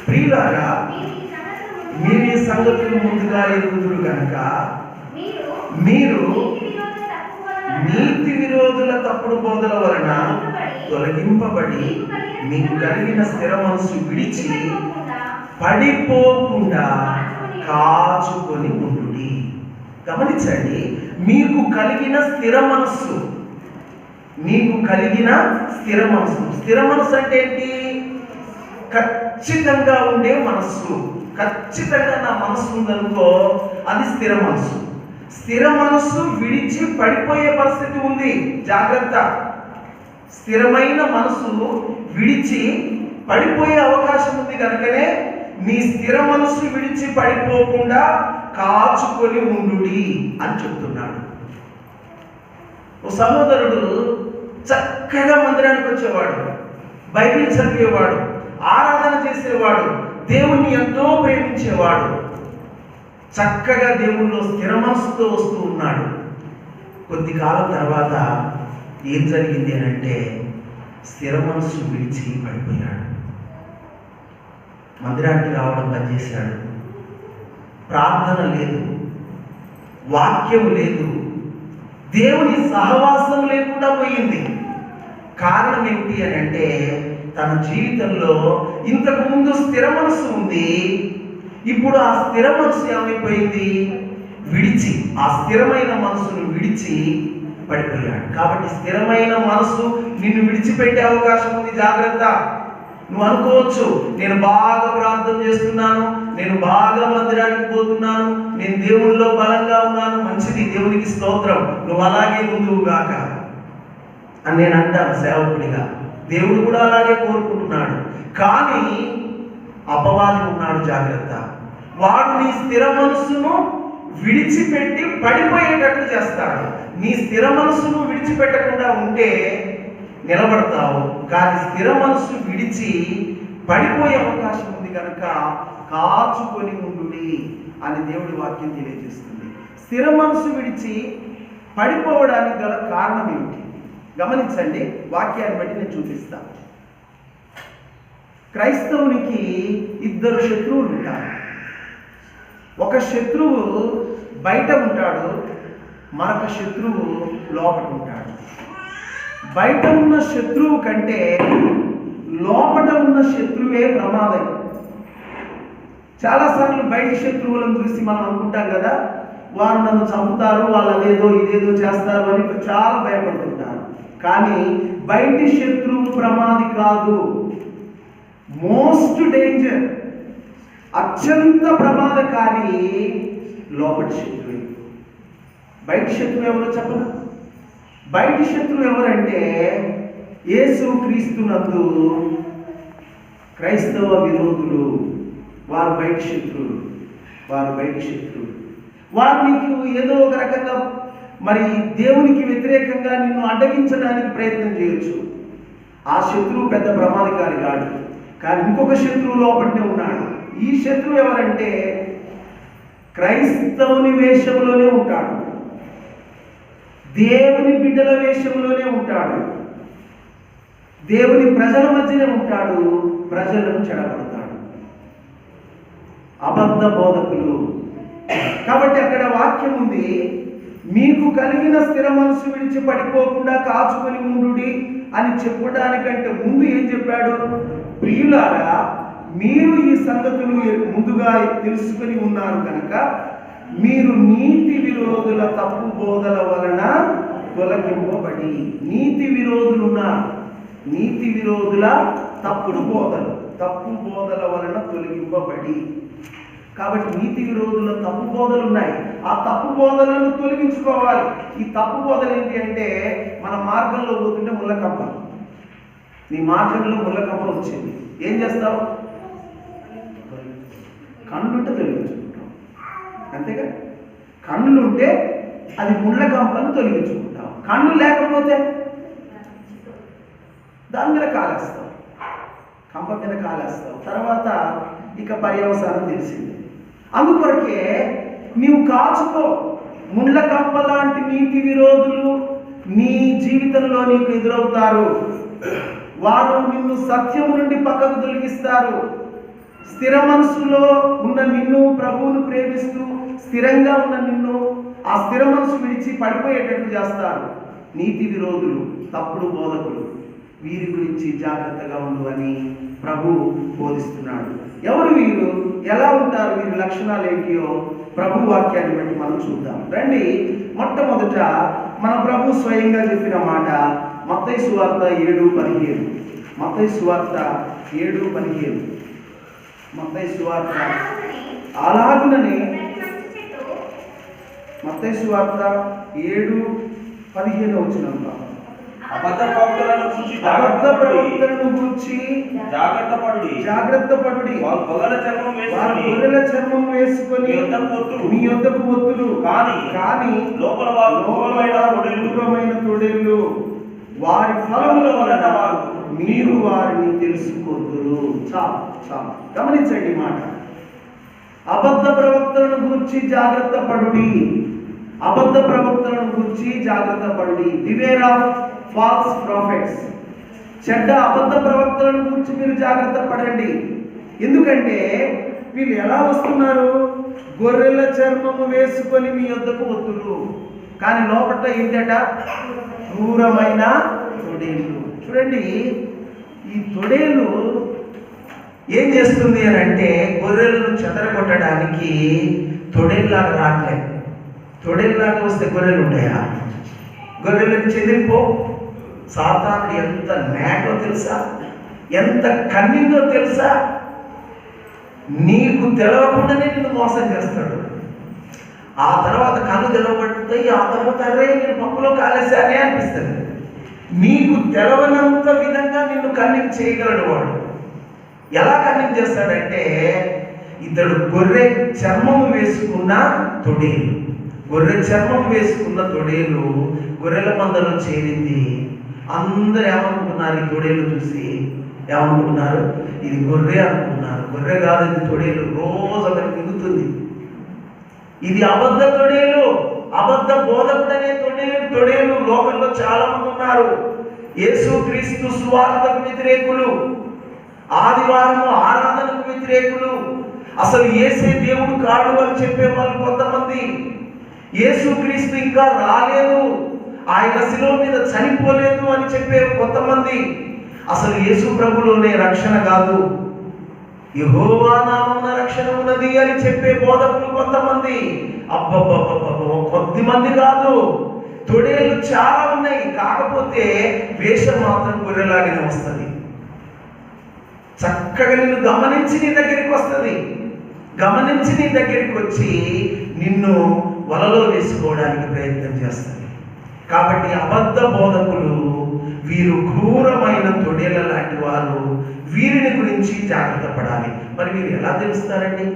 ప్రియులారా, మీరు ఈ సంగతులు ముందుగా ఎరుగుదురు కనుక మీరు నీతి విరోధుల తప్పుడు బోధల వలన తొలగింపబడి మీకు కలిగిన స్థిర మనసు విడిచి పడిపోకుండా కాచుకొని ఉండుడి. గమనించండి, మీకు కలిగిన స్థిర మనస్సు, మీకు కలిగిన స్థిర మనస్సు. స్థిర మనస్సు అంటే ఏంటి? ఖచ్చితంగా ఉండే మనస్సు. ఖచ్చితంగా నా మనస్సు ఉందనుకో, అది స్థిర మనస్సు. స్థిర మనస్సు విడిచి పడిపోయే పరిస్థితి ఉంది, జాగ్రత్త. స్థిరమైన మనస్సు విడిచి పడిపోయే అవకాశం ఉంది కనుకనే నీ స్థిర మనస్సు విడిచి పడిపోకుండా కాచుకొని ఉండుడి అని చెప్తున్నాడు. ఓ సహోదరుడు చక్కగా మందిరానికి వచ్చేవాడు, బైబిల్ చదివేవాడు, ఆరాధన చేసేవాడు, దేవుణ్ణి ఎంతో ప్రేమించేవాడు, చక్కగా దేవుల్లో స్థిర మనస్సుతో వస్తూ ఉన్నాడు. కొద్ది కాలం తర్వాత ఏం జరిగింది అని అంటే స్థిర మనస్సు విడిచి పడిపోయాడు. మందిరానికి రావడం బంద్ చేశాడు. ప్రార్థన లేదు, వాక్యం లేదు, దేవుని సహవాసం లేకుండా పోయింది. కారణం ఏమిటి అని అంటే తన జీవితంలో ఇంతకు ముందు స్థిర మనస్సు ఉంది, ఇప్పుడు ఆ స్థిర మనస్సు ఏమైపోయింది? విడిచి, ఆ స్థిరమైన మనసును విడిచి పడిపోయాడు. కాబట్టి స్థిరమైన మనసు నిన్ను విడిచిపెట్టే అవకాశం ఉంది, జాగ్రత్త. నువ్వు అనుకోవచ్చు, నేను బాగా ప్రార్థన చేస్తున్నాను, నేను బాగా మందిరానికి పోతున్నాను, నేను దేవునిలో బలంగా ఉన్నాను, మంచిది, దేవునికి స్తోత్రం, నువ్వు అలాగే ముందుకు గాక అని నేను అంటాను సేవకుడిగా. దేవుడు కూడా అలాగే కోరుకుంటున్నాడు. కానీ అపవాది ఉన్నాడు, జాగ్రత్త. వాడు నీ స్థిర మనస్సును విడిచిపెట్టి పడిపోయేటట్లు చేస్తాడు. నీ స్థిర మనస్సును విడిచిపెట్టకుండా ఉంటే నిలబడతావు, కానీ స్థిర మనస్సు విడిచి పడిపోయే అవకాశం ఉంది కనుక కాచుకొని ఉండుడి అని దేవుడి వాక్యం తెలియజేస్తుంది. స్థిర మనస్సు విడిచి పడిపోవడానికి గల కారణం ఏమిటి గమనించండి. వాక్యాన్ని బట్టి నేను చూపిస్తాను. క్రైస్తవునికి ఇద్దరు శత్రువులు ఉంటారు. ఒక శత్రువు బయట ఉంటాడు, మరొక శత్రువు లోపల ఉంటాడు. బయట ఉన్న శత్రువు కంటే లోపల ఉన్న శత్రువే ప్రమాదం. చాలాసార్లు బయట శత్రువులను చూసి మనం అనుకుంటాం కదా, వారు నన్ను చంపుతారు, వాళ్ళు అదేదో ఇదేదో చేస్తారు అని చాలా భయపడుతుంటారు. కానీ బయటి శత్రువు ప్రమాది కాదు. మోస్ట్ డేంజర్, అత్యంత ప్రమాదకారి లోపటి శత్రువు. బయట శత్రువు ఎవరో చెప్పను. బయటి శత్రువు ఎవరంటే యేసు క్రీస్తునందు క్రైస్తవ విరోధులు. వారు బయట శత్రువులు. వారు నీకు ఏదో ఒక రకంగా మరి దేవునికి వ్యతిరేకంగా నిన్ను అడ్డగించడానికి ప్రయత్నం చేయొచ్చు. ఆ శత్రువు పెద్ద ప్రమాదకారి కాదు, కానీ ఇంకొక శత్రువు లోపలనే ఉన్నాడు. ఈ శత్రువు ఎవరంటే క్రైస్తవుని వేషంలోనే ఉంటాడు, దేవుని బిడ్డల వేషంలోనే ఉంటాడు, దేవుని ప్రజల మధ్యనే ఉంటాడు, ప్రజలను చెడగొడతాడు. అబద్ధ బోధకులు. కాబట్టి అక్కడ వాక్యం ఉంది, మీకు కలిగిన స్థిర మనసు విడిచి పడిపోకుండా కాచుకొని ఉండుడి అని చెప్పడానికంటే ముందు ఏం చెప్పాడు? ప్రియులారా, మీరు ఈ సంగతులు ముందుగా తెలుసుకొని ఉన్నారు కనుక మీరు నీతి విరోధుల తప్పు బోధల వలన తొలగింపబడి. నీతి విరోధుల తప్పు బోధల వలన తొలగింపబడి. కాబట్టి నీతి విరోధుల తప్పు బోధలు ఉన్నాయి. ఆ తప్పు బోధలను తొలగించుకోవాలి. ఈ తప్పు బోధలు ఏంటి అంటే, మన మార్గంలో పోతుంటే ముళ్ళకంప, నీ మార్గంలో ముళ్ళకంప వచ్చింది, ఏం చేస్తావు? కన్నుంటే తొలగించుకుంటావు, అంతేగా. కన్నులుంటే అది ముళ్ళకంపను తొలగించుకుంటావు. కన్ను లేకపోతే దాని మీద కాలేస్తావు, కంప మీద కాలేస్తావు. తర్వాత ఇక పర్యవసానం తెలిసింది. అందుకొరకే నీవు కాచుకో. ముళ్ళ కంప లాంటి నీతి విరోధులు నీ జీవితంలో నీకు ఎదురవుతారు. వారు నిన్ను సత్యం నుండి పక్కకు తొలగిస్తారు. స్థిర మనసులో ఉన్న నిన్ను, ప్రభువును ప్రేమిస్తూ స్థిరంగా ఉన్న నిన్ను ఆ స్థిర మనసు విడిచి పడిపోయేటట్లు చేస్తారు. నీతి విరోధులు, తప్పుడు బోధకులు, వీరి గురించి జాగ్రత్తగా ఉండు అని ప్రభు బోధిస్తున్నాడు. ఎవరు వీరు? ఎలా ఉంటారు? వీరి లక్షణాలు ఏంటియో ప్రభు వాక్యాన్ని బట్టి మనం చూద్దాం. రండి, మొట్టమొదట మన ప్రభు స్వయంగా చెప్పిన మాట మత్తయి సువార్త 7:15. మత్తయి సువార్త 7:15. మత్తయి సువార్త అలాగుననే మత్తయి సువార్త 7:15 వచ్చినంత అబద్ధ ప్రవక్తలను గురించి జాగ్రత్త పడుడి. వారు గొర్రెల చర్మం వేసుకొని మీ యొద్దకు వత్తులు, కానీ లోపల క్రూరమైన తొడేళ్ళు. వారి ఫలముల వలన మీరు వారిని తెలుసుకొందురు. చాలు. గమనించండి మాట. అబద్ధ ప్రవక్తలను గురించి జాగ్రత్త పడుడి. Beware of false prophets. చెడ్డ అబద్ధ ప్రవక్తలను గురించి మీరు జాగ్రత్త పడండి. ఎందుకంటే వీళ్ళు ఎలా వస్తున్నారు? గొర్రెల చర్మము వేసుకొని మీ యొద్దకు వత్తులు, కానీ లోపల ఏంటట? క్రూరమైన తొడేళ్ళు. చూడండి, ఈ తొడేలు ఏం చేస్తుంది అని అంటే, గొర్రెలను చెదరగొట్టడానికి తొడేళ్ళలాగా రావట్లేదు. తొడేళ్ళలాగా వస్తే గొర్రెలు ఉంటాయా? గొర్రెలను చెదిరిపో. సాతానుడు ఎంత నాటో తెలుసా? ఎంత కన్నిందో తెలుసా? నీకు తెలవకుండానే నిన్ను మోసం చేస్తాడు. ఆ తర్వాత కన్ను తెలవబడుతాయి. ఆ తర్వాత అరే నేను పప్పులో కాలేసానే అనిపిస్తుంది. నీకు తెలవనంత విధంగా నిన్ను కన్నింగ్ చేయగలడు వాడు. ఎలా కన్నింగ్ చేస్తాడంటే, ఇతడు గొర్రె చర్మం వేసుకున్న తొడేలు, గొర్రె చర్మం వేసుకున్న తొడేలు గొర్రెల మందలో చేరింది. అందరు ఏమనుకుంటున్నారు? ఈ తొడేలు చూసి ఏమనుకుంటున్నారు? ఇది గొర్రె అనుకుంటున్నారు. గొర్రె కాదు, ఇది తొడేలు. రోజు ఒకటి మిగుతుంది. ఇది అబద్ధ తొడేలు, అబద్ధ బోధకుడనే తొడేలు లోకంలో చాలా మంది ఉన్నారు. యేసుక్రీస్తు సువార్తకు వ్యతిరేకులు, ఆదివారం ఆరాధనకు వ్యతిరేకులు, అసలు యేసే దేవుడు కాడు అని చెప్పే వాళ్ళు కొంతమంది, యేసుక్రీస్తు ఇంకా రాలేదు, ఆయన శిలువ మీద చనిపోలేదు అని చెప్పే కొంతమంది, అసలు యేసు ప్రభులోనే రక్షణ కాదు, యెహోవా నామమున రక్షణ ఉన్నది అని చెప్పే బోధకులు కొంతమంది. అబ్బబ్బబ్బబ్బ, కొద్ది మంది కాదు, తొడేళ్ళు చాలా ఉన్నాయి. కాకపోతే వేషం మాత్రం గొర్రెలాగానే వస్తుంది. చక్కగా నిన్ను గమనించి నీ దగ్గరికి వస్తుంది. గమనించి నీ దగ్గరికి వచ్చి నిన్ను వలలో వేసుకోవడానికి ప్రయత్నం చేస్తుంది. కాబట్టి అబద్ధ బోధకులు వీరు క్రూరమైన తొడేళ్ళ లాంటి వారు. వీరిని గురించి జాగ్రత్త పడాలి. మరి మీరు ఎలా తెలుస్తారండి?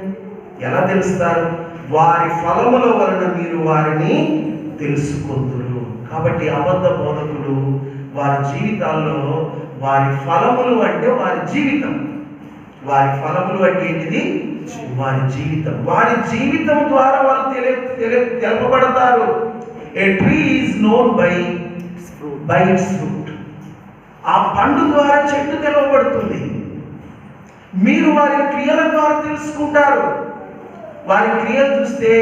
ఎలా తెలుస్తారు? వారి ఫలముల వలన మీరు వారిని తెలుసుకుందురు. కాబట్టి అబద్ధ బోధకులు వారి జీవితాల్లో వారి ఫలములు అంటే వారి జీవితం. వారి ఫలములు అంటే ఏంటిది? వారి జీవితం. వారి జీవితం ద్వారా వాళ్ళు తెలపబడతారు. A tree is known by its fruit. ఆ పండు ద్వారా చెట్టు తెలవబడుతుంది. మీరు వారి క్రియల ద్వారా తెలుసుకుంటారు. వారి క్రియలు చూస్తే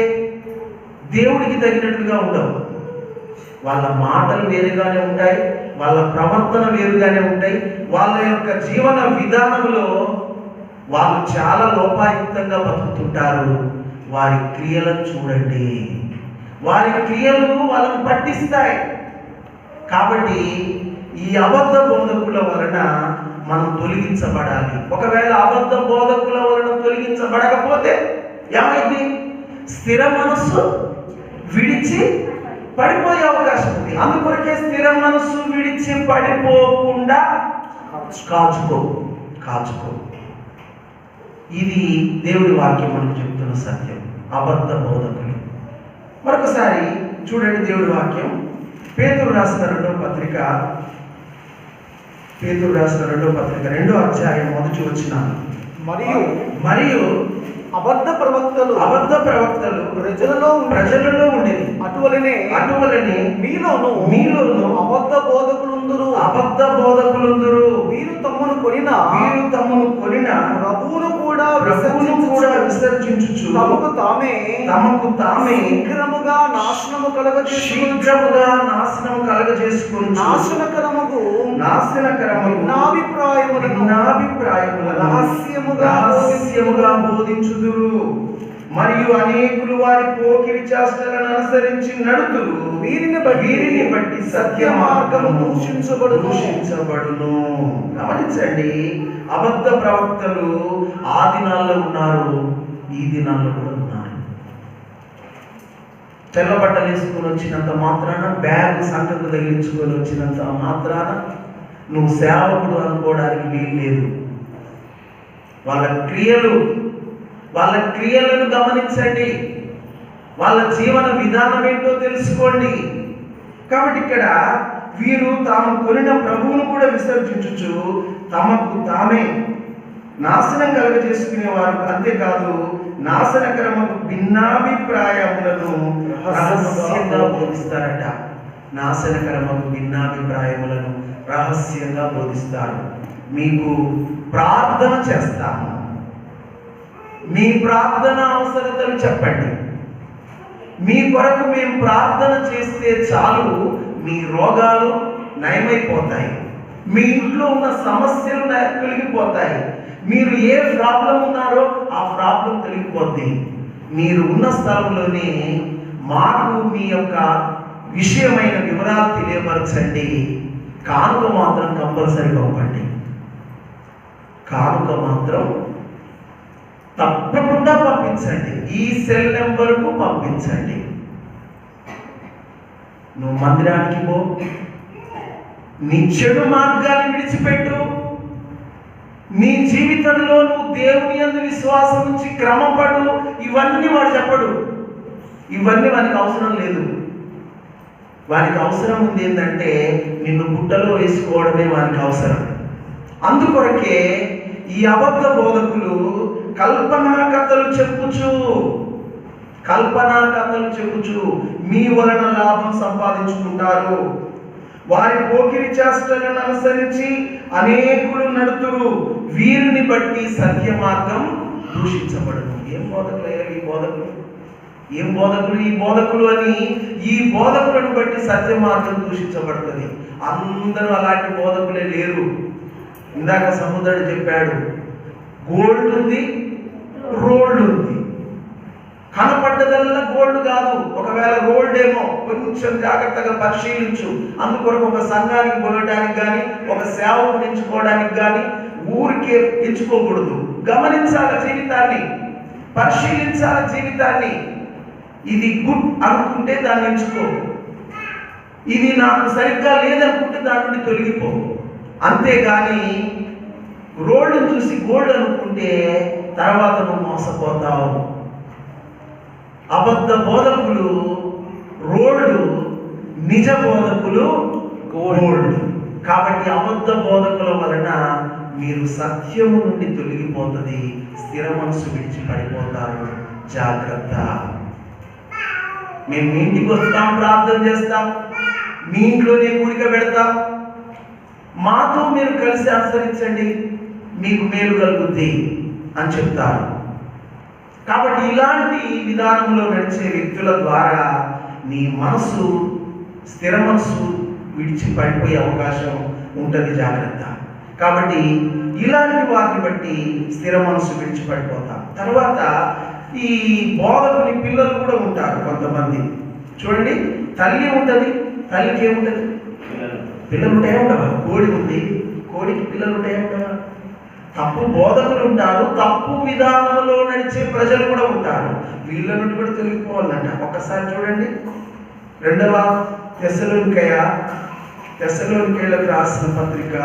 దేవుడికి తగినట్లుగా ఉండవు. వాళ్ళ మాటలు వేరుగానే ఉంటాయి, వాళ్ళ ప్రవర్తన వేరుగానే ఉంటాయి, వాళ్ళ యొక్క జీవన విధానంలో వాళ్ళు చాలా లోపాయుక్తంగా బతుకుతుంటారు. వారి క్రియలను చూడండి. వారి క్రియలు వాళ్ళని పట్టిస్తాయి. కాబట్టి ఈ అబద్ధ బోధకుల వలన మనం తొలగించబడాలి. ఒకవేళ అబద్ధ బోధకుల వలన తొలగించబడకపోతే ఏమైంది? స్థిర మనస్సు విడిచి పడిపోయే అవకాశం ఉంది. అందుకొరకే స్థిర మనస్సు విడిచి పడిపోకుండా కాచుకో. ఇది దేవుడి వాక్యం మనకు చెప్తున్న సత్యం. అబద్ధ బోధకులు. మరొకసారి చూడండి దేవుడి వాక్యం. పేతురు రాసిన రెండవ పత్రిక 2వ అధ్యాయం 1వ వచనం. మరియు అబద్ధ ప్రవక్తలు ప్రజలలో ఉండేది. అటువలనే మీలోను అబద్ధ బోధకులుందురు. వీరు తమ్మును కొనిన ప్రభువును కూడా విసర్జించుచు తమకు తామే శీఘ్రముగా నాశనము కలగజేసుకుని నాశనకరముగు భిన్నాభిప్రాయములను రహస్యముగా బోధించుదురు. మరియు అనేకులు వారి పోకిరి చేష్టలను అనుసరించి నడుతురు. వీరిని బట్టి సత్య మార్గము దూషించబడును. గమనించండి, అబద్ధ ప్రవక్తలు ఆ దినాల్లో ఉన్నారు, ఈ దినాల్లో కూడా ఉన్నారు. తెల్ల బట్టలు వేసుకొని వచ్చినంత మాత్రాన, బ్యాగ్ సంకకు తగిలించుకొని వచ్చినంత మాత్రాన నువ్వు సేవకుడు అనుకోవడానికి వీలు లేదు. వాళ్ళ క్రియలను గమనించండి. వాళ్ళ జీవన విధానం ఏంటో తెలుసుకోండి. కాబట్టి ఇక్కడ వీరు తాము కొనిన ప్రభువును కూడా విసర్జించుచు తమకు తామే నాశనం కలుగజేసుకునేవారు. అంతేకాదు, నాశనకరముకు భిన్నాభిప్రాయములను రహస్యంగా బోధిస్తారట. నాశనకరముకు భిన్నాభిప్రాయములను రహస్యంగా బోధిస్తారు. మీకు ప్రార్థన చేస్తాము, మీ ప్రార్థన అవసరతలు చెప్పండి, మీ కొరకు మేము ప్రార్థన చేస్తే చాలు మీ రోగాలు నయమైపోతాయి, మీ ఇంట్లో ఉన్న సమస్యలు తొలగిపోతాయి, మీరు ఏ ప్రాబ్లం ఉన్నారో ఆ ప్రాబ్లం తొలగిపోద్ది. మీరు ఉన్న స్థలంలోనే మాకు మీ యొక్క విషయమైన వివరాలు తెలియపరచండి, కానుక మాత్రం కంపల్సరీగా ఇవ్వండి. కానుక మాత్రం తప్పకుండా పంపించండి. ఈ సెల్ నెంబర్కు పంపించండి. నువ్వు మందిరానికి పో, నీ చెడు మార్గాన్ని విడిచిపెట్టు, నీ జీవితంలో నువ్వు దేవుని యందు విశ్వాసం నుంచి క్రమపడు. ఇవన్నీ వాడు చెప్పడు. ఇవన్నీ వానికి అవసరం లేదు. వానికి అవసరం ఉంది ఏంటంటే నిన్ను బుట్టలో వేసుకోవడమే వానికి అవసరం. అందుకొరకే ఈ అబద్ధ బోధకులు కల్పనా కథలు చెప్పుచు మీ వలన లాభం సంపాదించుకుంటారు. వారి పోకిరి చేష్టలను అనుసరించి అనేకులు నడుతురు. వీరిని బట్టి సత్య మార్గం దూషించబడును. ఏం బోధకులయ్యారు ఈ బోధకులు? ఏం బోధకులు ఈ బోధకులు అని ఈ బోధకులను బట్టి సత్య మార్గం దూషించబడుతుంది. అందరూ అలాంటి బోధకులే లేరు. ఇందాక సముద్రుడు చెప్పాడు, గోల్డ్ ఉంది, రోల్డ్ ఉంది. కనపడ్డదల్లా గోల్డ్ కాదు. ఒకవేళ రోల్డ్ ఏమో కొంచెం జాగ్రత్తగా పరిశీలించు. అందుకొరకు ఒక సంఘానికి పోయడానికి కానీ, ఒక సేవకుని ఎంచుకోవడానికి కానీ ఊరికే ఎంచుకోకూడదు. గమనించాలి జీవితాన్ని, పరిశీలించాలి జీవితాన్ని. ఇది గుడ్ అనుకుంటే దాన్ని ఎంచుకో, ఇది నాకు సరిగ్గా లేదనుకుంటే దాని నుండి తొలగిపో. అంతేగాని రోడ్డు చూసి గోల్డ్ అనుకుంటే తర్వాత నువ్వు మోసపోతావు. అబద్ధ బోధకులు రోడ్డు, నిజ బోధకులు గోల్డ్. కాబట్టి అబద్ధ బోధకుల వలన మీరు సత్యము నుండి తొలగిపోతుంది, స్థిర మనసు విడిచి పడిపోతారు. జాగ్రత్త. మేము మీ ఇంటికి వస్తాం, ప్రార్థన చేస్తాం, మీ ఇంట్లోనే కూడిక పెడతాం, మాతో మీరు కలిసి అనుసరించండి, మీకు మేలు కలుగుద్ది అని చెప్తారు. కాబట్టి ఇలాంటి విధానంలో నడిచే వ్యక్తుల ద్వారా నీ మనసు, స్థిర మనసు విడిచి పడిపోయే అవకాశం ఉంటుంది. జాగ్రత్త. కాబట్టి ఇలాంటి వారిని బట్టి స్థిర మనసు విడిచి పడిపోతాం. తర్వాత ఈ బోధకుని పిల్లలు కూడా ఉంటారు కొంతమంది. చూడండి, తల్లి ఉంటుంది, తల్లికి ఏముంటుంది? పిల్లలు ఉంటాయా ఉండవా? కోడి ఉంది, కోడికి పిల్లలు ఉంటాయా ఉండవా? తప్పు బోధకులు ఉంటారు, తప్పు విధానంలో నడిచే ప్రజలు కూడా ఉంటారు. వీళ్ళ నుండి కూడా తొలగిపోవాలంట. ఒక్కసారి చూడండి, 2వ తెస్సలోనికైలకు రాసిన పత్రిక,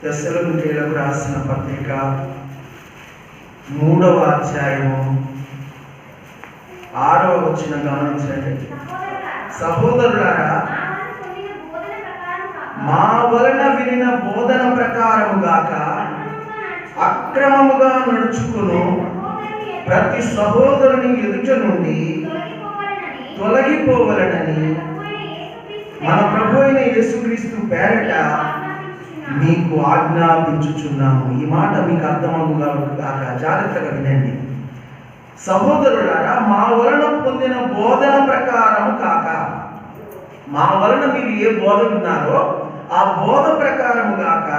తెస్సలోనికైలకు రాసిన పత్రిక 3వ అధ్యాయము 6వ వచనం గమనించండి. సహోదరులారా, మా వలన వినిన బోధన ప్రకారము గాక అక్రమముగా నడుచుకును ప్రతి సహోదరుని ఎదుట నుండి తొలగిపోవలనని మన ప్రభు అయిన యేసుక్రీస్తు పేరట మీకు ఆజ్ఞాపించుచున్నాము. ఈ మాట మీకు అర్థమగు గాక జాగ్రత్తగా వినండి. సహోదరులారా, మా వలన పొందిన బోధన ప్రకారం కాక, మా వలన మీరు ఏ బోధ విన్నారో ఆ బోధ ప్రకారము గాక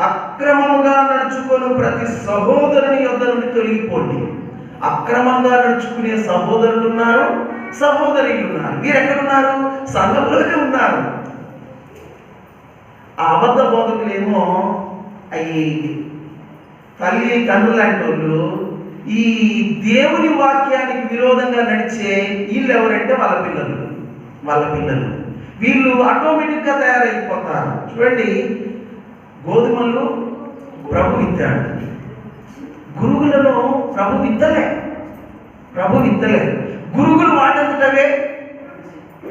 అక్రమముగా నడుచుకొని ప్రతి సహోదరుని యొద్ద నుండి తొలగిపోండి. అక్రమంగా నడుచుకునే సహోదరులు ఉన్నారు, సహోదరులు ఉన్నారు. మీరు ఎక్కడున్నారు? సంఘంలోనే ఉన్నారు. ఆ అబద్ధ బోధకులేమో అవి తల్లి తండ్రులు లాంటి వాళ్ళు. ఈ దేవుని వాక్యానికి విరోధంగా నడిచే వీళ్ళు ఎవరంటే వాళ్ళ పిల్లలు. వీళ్ళు ఆటోమేటిక్గా తయారైపోతారు. చూడండి, గోధుమలు ప్రభు విత్తాడు, గురుగులను ప్రభు విత్తలే. గురుగులు వాటంతటవే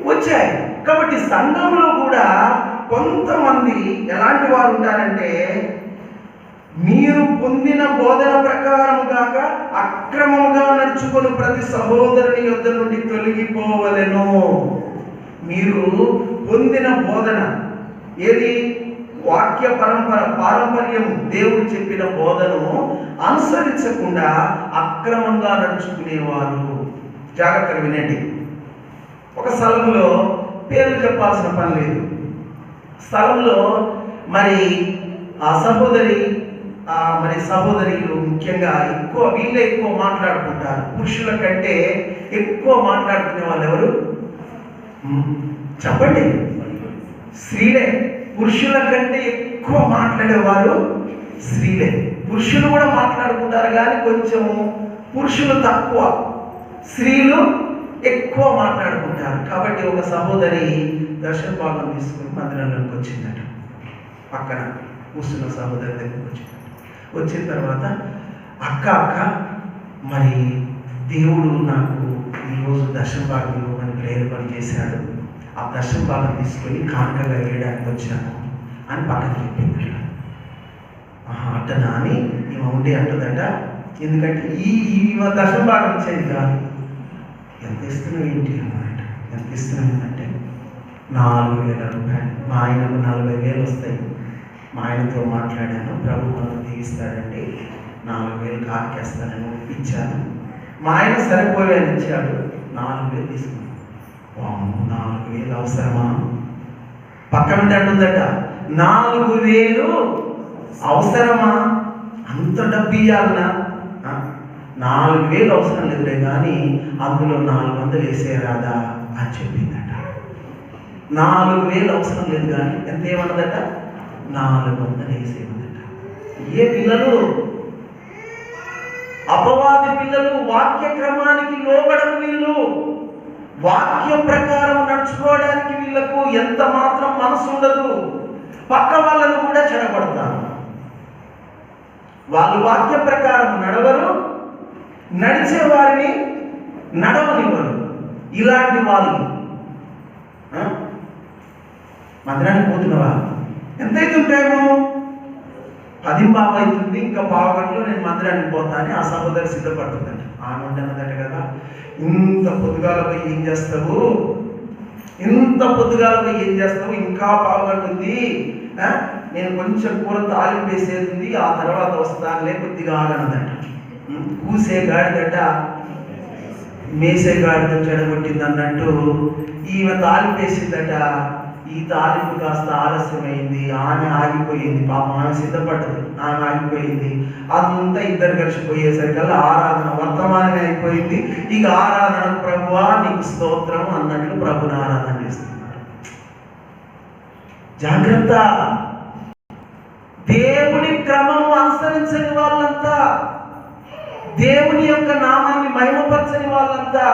వచ్చాయి. కాబట్టి సంఘంలో కూడా కొంతమంది ఎలాంటి వారు ఉంటారంటే, మీరు పొందిన బోధన ప్రకారము గాక అక్రమముగా నడుచుకొని ప్రతి సహోదరుని యొద్ద నుండి తొలగిపోవలెను. మీరు పొందిన బోధన ఏది? వాక్య పారంపర్యం, దేవుడు చెప్పిన బోధను అనుసరించకుండా అక్రమంగా నడుచుకునేవారు. జాగ్రత్తగా వినండి. ఒక స్థలంలో, పేరు చెప్పాల్సిన పని లేదు, స్థలంలో మరి ఆ సహోదరులు ముఖ్యంగా వీళ్ళే ఎక్కువ మాట్లాడుకుంటారు. పురుషుల కంటే ఎక్కువ మాట్లాడుకునే వాళ్ళు ఎవరు చెప్పండి? స్త్రీలే. పురుషుల కంటే ఎక్కువ ఎక్కువ మాట్లాడేవారు స్త్రీలే. పురుషులు కూడా మాట్లాడుకుంటారు కానీ కొంచెం పురుషులు తక్కువ, స్త్రీలు ఎక్కువ మాట్లాడుకుంటారు. కాబట్టి ఒక సహోదరి దర్శన భాగం తీసుకుని మందిరంలోకి వచ్చిందట. పక్కన కూర్చున్న సహోదరి దగ్గరికి వచ్చిందట. వచ్చిన తర్వాత అక్క మరి దేవుడు నాకు ఈరోజు దర్శన భాగం ఇవ్వమని ప్రేరేపణ చేశాడు, ఆ దర్శన భాగం తీసుకొని కానుకగా వేయడానికి వచ్చాను అని పక్కన చెప్పిందట. అట్టనా అని ఈమె ఉండి అంటుందట. ఎందుకంటే ఈమె దర్శన భాగం ఇచ్చేది కాదు. ఎంత ఇస్తున్నావు ఏంటి అన్నమాట. ఎంత ఇస్తున్నానంటే 4,000 రూపాయలు. మా ఆయనకు 40,000 వస్తాయి. మా ఆయనతో మాట్లాడాను, ప్రభు మనం దీవిస్తాడండి, 4,000 కాకేస్తానని ఇచ్చాను. మా ఆయన సరిపోయాను ఇచ్చాడు, 4,000 తీసుకున్నాను. 4,000 అవసరమా? పక్కన అంటుందట 4,000 అవసరమా? అంత డబ్బు ఇవ్వాలనా? 4,000 అవసరం లేదులే కానీ అందులో 400 వేసేరాదా అని చెప్పిందట. 4,000 అవసరం లేదు కానీ ఎంత ఏమన్నదట? 400 వేసేమన్నదట. ఏ పిల్లలు? అపవాది పిల్లలు. వాక్య క్రమానికి లోబడరు వీళ్ళు. వాక్యం ప్రకారం నడుచుకోవడానికి వీళ్ళకు ఎంత మాత్రం మనసు ఉండదు. పక్క వాళ్ళను కూడా చెడగొడతారు. వాళ్ళు వాక్య ప్రకారం నడవరు, నడిచే వారిని నడవనివ్వరు. ఇలాంటి వాళ్ళు మందిరానికి పోతున్నావా? ఎంతైతే ఉంటాయేమో 10 అవుతుంది, ఇంకా పావుగంటలో నేను మందిరానికి పోతా అని ఆ సహోదరి సిద్ధపడుతుందట. ఆమె ఉంటున్నదట కదా, ఇంత పొద్దుగాల పోయి ఏం చేస్తావు, ఇంత పొద్దుగాల పోయి ఏం చేస్తావు, ఇంకా పావుగంట ఉంది, నేను కొంచెం కూర తాలింపు వేసేది ఉంది, ఆ తర్వాత వస్తానులే, కొద్దిగా ఆగనదట. కూసే గాడిదట మేసే గాడిద చెడగొట్టింది అన్నట్టు ఈమె తాలింపు వేసిందట. ఈ తాలింపు కాస్త ఆలస్యమైంది, ఆమె ఆగిపోయింది. పాపం ఆమె సిద్ధపడ్డది, ఆమె ఆగిపోయింది. అంతా ఇద్దరు కలిసిపోయేసరికల్లా ఆరాధన వర్తమానమే అయిపోయింది. ఇక ఆరాధన ప్రభువా నీకు స్తోత్రం అన్నట్లు ప్రభుని ఆరాధన చేస్తున్నారు. జాగ్రత్త. దేవుని క్రమము అనుసరించని వాళ్ళంతా, దేవుని యొక్క నామాన్ని మహిమపరచని వాళ్ళంతా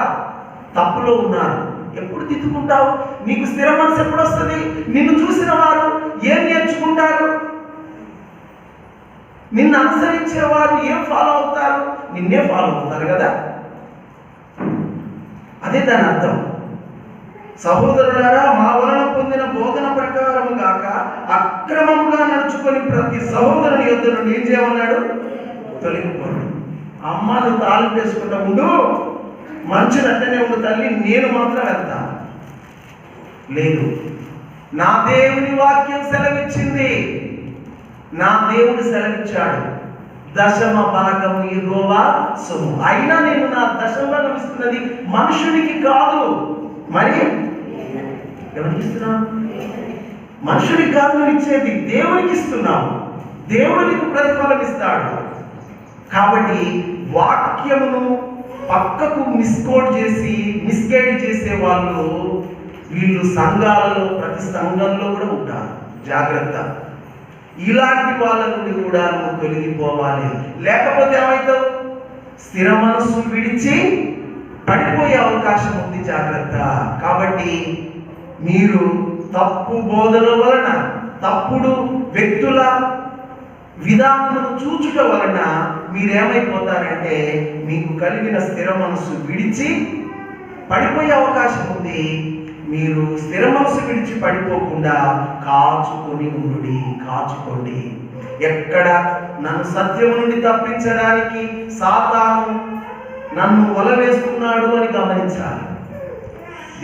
తప్పులో ఉన్నారు. ఎప్పుడు దిద్దుకుంటావు? నీకు స్థిర మనసు ఎప్పుడు వస్తుంది? నిన్ను చూసిన వారు ఏం నేర్చుకుంటారు? నిన్ను అనుసరించే వారు ఏం ఫాలో అవుతారు? నిన్నే ఫాలో అవుతారు కదా. అదే దాని అర్థం. సహోదరులారా, మా వలన పొందిన బోధన ప్రకారము గాక అక్రమముగా నడుచుకొని ప్రతి సహోదరుని యొద్ద నుండి ఏం చేయమన్నాడు? తొలగిపోండి. అమ్మ నువ్వు తాళం వేసుకుంటా ఉండు, మంచినట్టనే ఉండు తల్లి, నేను మాత్రం వెళ్తాను. లేదు, నా దేవుని వాక్యం సెలవిచ్చింది, నా దేవుడు సెలవిచ్చాడు, 10వ భాగము యెహోవా సొమ్ము. అయినా నేను నా 10వ భాగం ఇస్తున్నది మనుషునికి కాదు. మరి ఎవరికి ఇస్తున్నావు? మనుషునికి కాదు నువ్వు ఇచ్చేది, దేవునికి ఇస్తున్నావు. దేవుడు నీకు ప్రతిఫలం ఇస్తాడు. కాబట్టి వాక్యమును పక్కకు మిస్గైడ్ చేసే వాళ్ళు వీళ్ళు సంఘాలలో, ప్రతి సంఘంలో కూడా ఉంటారు. జాగ్రత్త. ఇలాంటి వాళ్ళ నుండి కూడా నువ్వు తొలగిపోవాలి. లేకపోతే ఏమవుతావు? స్థిర మనస్సు విడిచి పడిపోయే అవకాశం ఉంది. జాగ్రత్త. కాబట్టి మీరు తప్పు బోధల వలన, తప్పుడు వ్యక్తుల విధానం చూచుట వలన మీరేమైపోతారంటే మీకు కలిగిన స్థిర మనస్సు విడిచి పడిపోయే అవకాశం ఉంది. మీరు స్థిర మనస్సు విడిచి పడిపోకుండా కాచుకొని ఉండుడి, కాచుకోండి. ఎక్కడ నన్ను సత్యము నుండి తప్పించడానికి సాతాను నన్ను వలవేస్తున్నాడు అని గమనించాలి.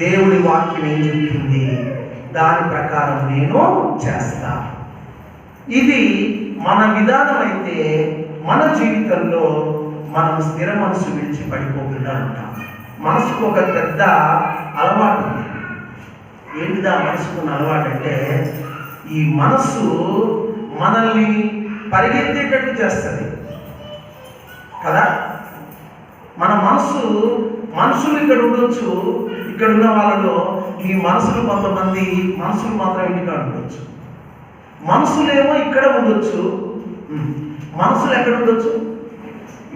దేవుడి వాక్యం ఏం చెప్తుంది, దాని ప్రకారం నేను చేస్తా. ఇది మన విధానం అయితే మన జీవితంలో మనం స్థిర మనసు విడిచి పడిపోకుండా ఉంటాం. మనసుకు ఒక పెద్ద అలవాటు ఉంది. ఏంటిదా మనసుకున్న అలవాటు అంటే, ఈ మనస్సు మనల్ని పరిగెత్తేటట్టు చేస్తుంది కదా. మన మనుషులు ఇక్కడ ఉండొచ్చు, ఇక్కడ ఉన్న వాళ్ళలో మీ మనసులు కొంతమంది మనసులు మాత్రం ఇంటికాడ ఉండొచ్చు. మనసులేమో ఇక్కడ ఉండొచ్చు. మనసులు ఎక్కడ ఉండొచ్చు?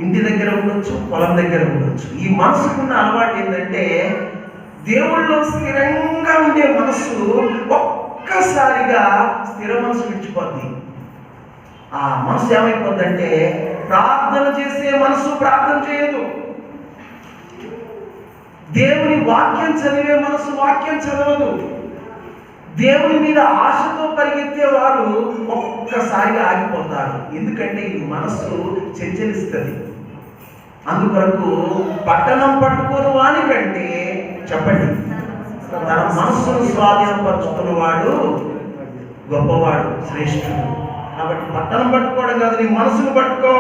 ఇంటి దగ్గర ఉండొచ్చు, పొలం దగ్గర ఉండొచ్చు. ఈ మనసుకున్న అలవాటు ఏంటంటే దేవుళ్ళో స్థిరంగా ఉండే మనసు ఒక్కసారిగా స్థిర మనసు విడిచిపోద్ది. ఆ మనసు ఏమైపోద్దంటే ప్రార్థన చేసే మనసు ప్రార్థన చేయదు. దేవుని వాక్యం చదివే మనసు వాక్యం చదవదు. దేవుని మీద ఆశతో పరిగెత్తే వారు ఒక్కసారిగా ఆగిపోతారు. ఎందుకంటే ఈ మనస్సు చంచలిస్తుంది. అందుకొరకు పట్టణం పట్టుకోని వానికంటే చెప్పండి, తన మనస్సును స్వాధీనపరుచుకున్నవాడు గొప్పవాడు, శ్రేష్ఠుడు. కాబట్టి పట్టణం పట్టుకోవడం కాదు, నీ మనసును పట్టుకో.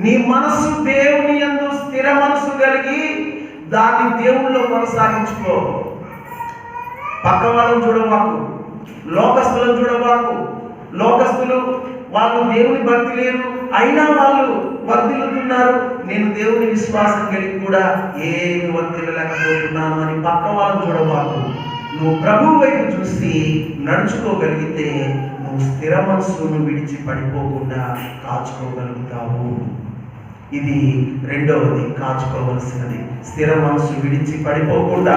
నీ మనస్సు దేవుని యందు స్థిర మనసు కలిగి దాన్ని దేవుళ్ళో కొనసాగించుకో. పక్క వాళ్ళని చూడవాకు, లోకస్తులను చూడవాకు. లోకస్తులు వాళ్ళు దేవుని భక్తి లేరు, అయినా వాళ్ళు వర్ధిల్లుతున్నారు. నేను దేవుని విశ్వాసం కలిగి కూడా ఏమి వర్ధిల్లలేకపోతున్నాను అని పక్క వాళ్ళని చూడవాకు. నువ్వు ప్రభు వైపు చూసి నడుచుకోగలిగితే నువ్వు స్థిర మనసును విడిచి పడిపోకుండా కాచుకోగలుగుతావు. ఇది రెండవది, కాచుకోవలసినది. స్థిర మనసు విడిచి పడిపోకుండా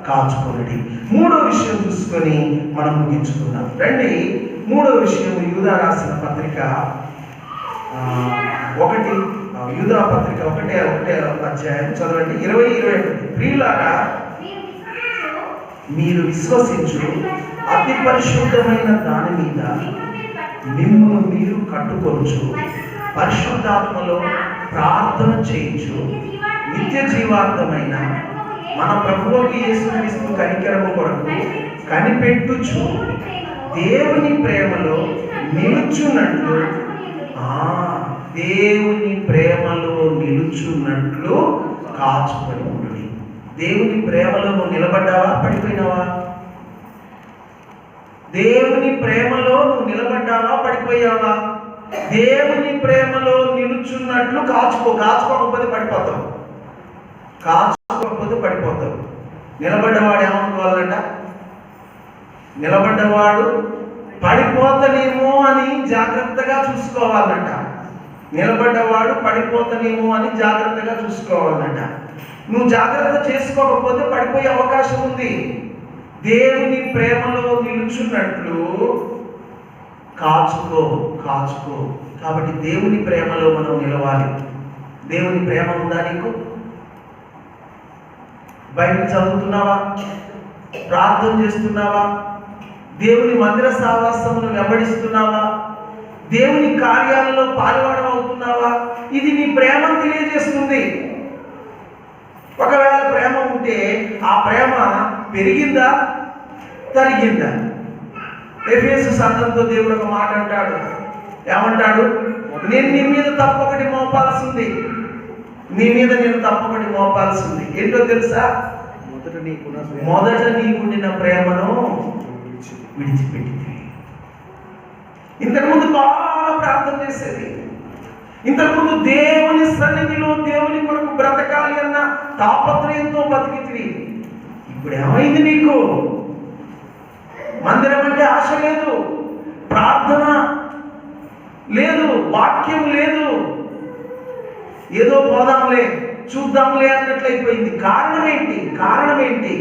కాచుకోనడి. మూడో విషయం చూసుకొని మనం ముగించుకుందాం రండి. మూడో విషయం యూదా రాసిన పత్రిక యూదా పత్రిక ఒకటే అధ్యాయం చదవండి, 20-21. ప్రియులారా, మీరు విశ్వసించు అతి పరిశుద్ధమైన దాని మీద మిమ్మును మీరు కట్టుకొనుచు పరిశుద్ధాత్మలో ప్రార్థన చేయించు నిత్య జీవార్థమైన మన ప్రభువుకి యేసుక్రీస్తు కనికరము కొరకు కనిపెట్టుచు దేవుని ప్రేమలో నిలుచున్నట్లు కాచుకొని ఉండుడి. దేవుని ప్రేమలో నువ్వు నిలబడ్డావా, పడిపోయినావా? దేవుని ప్రేమలో నువ్వు నిలబడ్డావా, పడిపోయావా? దేవుని ప్రేమలో నిలుచున్నట్లు కాచుకోకపోతే పడిపోతావు. కాచుకోకపోతే పడిపోతావు. నిలబడ్డవాడు ఏమనుకోవాలంట? నిలబడ్డవాడు పడిపోతనేమో అని జాగ్రత్తగా చూసుకోవాలంట. నిలబడ్డవాడు పడిపోతనేమో అని జాగ్రత్తగా చూసుకోవాలంట. నువ్వు జాగ్రత్త చేసుకోకపోతే పడిపోయే అవకాశం ఉంది. దేవుని ప్రేమలో నిలుచున్నట్లు కాచుకో. కాబట్టి దేవుని ప్రేమలో మనం నిలవాలి. దేవుని ప్రేమ ఉందా నీకు? బైబిల్ చదువుతున్నావా? ప్రార్థన చేస్తున్నావా? దేవుని మందిర సావాసమును వెంబడిస్తున్నావా? దేవుని కార్యాలలో పాల్గొనవుతున్నావా? ఇది నీ ప్రేమను తెలియజేస్తుంది. ఒకవేళ ప్రేమ ఉంటే ఆ ప్రేమ పెరిగిందా, తరిగిందా? ఎఫెసు సంఘంతో దేవుడు ఒక మాట అంటాడు. ఏమంటాడు? నేను నీ మీద తప్పొకటి మోపాల్సింది. నీ మీద నేను తప్పొకటి మోపాల్సింది. ఏంటో తెలుసా? మొదట నీకుండిన ప్రేమను విడిచిపెట్టింది. ఇంతకుముందు బాగా ప్రార్థన చేసేది. ఇంతకుముందు దేవుని సన్నిధిలో దేవుని కొరకు బ్రతకాలి అన్న తాపత్రయంతో బతికితివి. ఇప్పుడు ఏమైంది నీకు? మందిరం అంటే ఆశ లేదు, ప్రార్థన లేదు, వాక్యం లేదు, ఏదో పోదాంలే చూద్దాంలే అన్నట్లయిపోయింది. కారణం ఏంటి?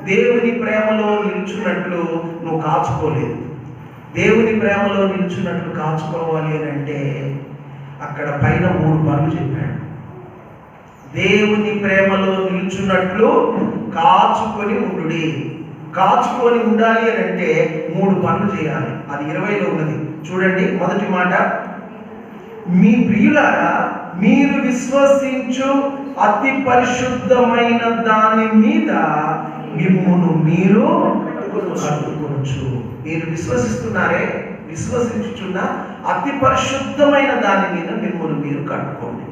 దేవుని ప్రేమలో నిల్చున్నట్లు నువ్వు కాచుకోలేదు. దేవుని ప్రేమలో నిల్చున్నట్లు కాచుకోవాలి అని అంటే అక్కడ పైన 3 పనులు చెప్పాడు. దేవుని ప్రేమలో నిల్చున్నట్లు కాచుకొని ఉండుడి. కాచుకొని ఉండాలి అని అంటే 3 పనులు చేయాలి. అది 20లో ఉన్నది చూడండి. మొదటి మాట, మీ ప్రియులారా, మీరు విశ్వసించు అతి పరిశుద్ధమైన దాని మీద మిమ్మును మీరు కట్టుకొనొచ్చు. మీరు విశ్వసిస్తున్నారే, విశ్వసించుచున్న అతి పరిశుద్ధమైన దాని మీద మిమ్మును మీరు కట్టుకోండి.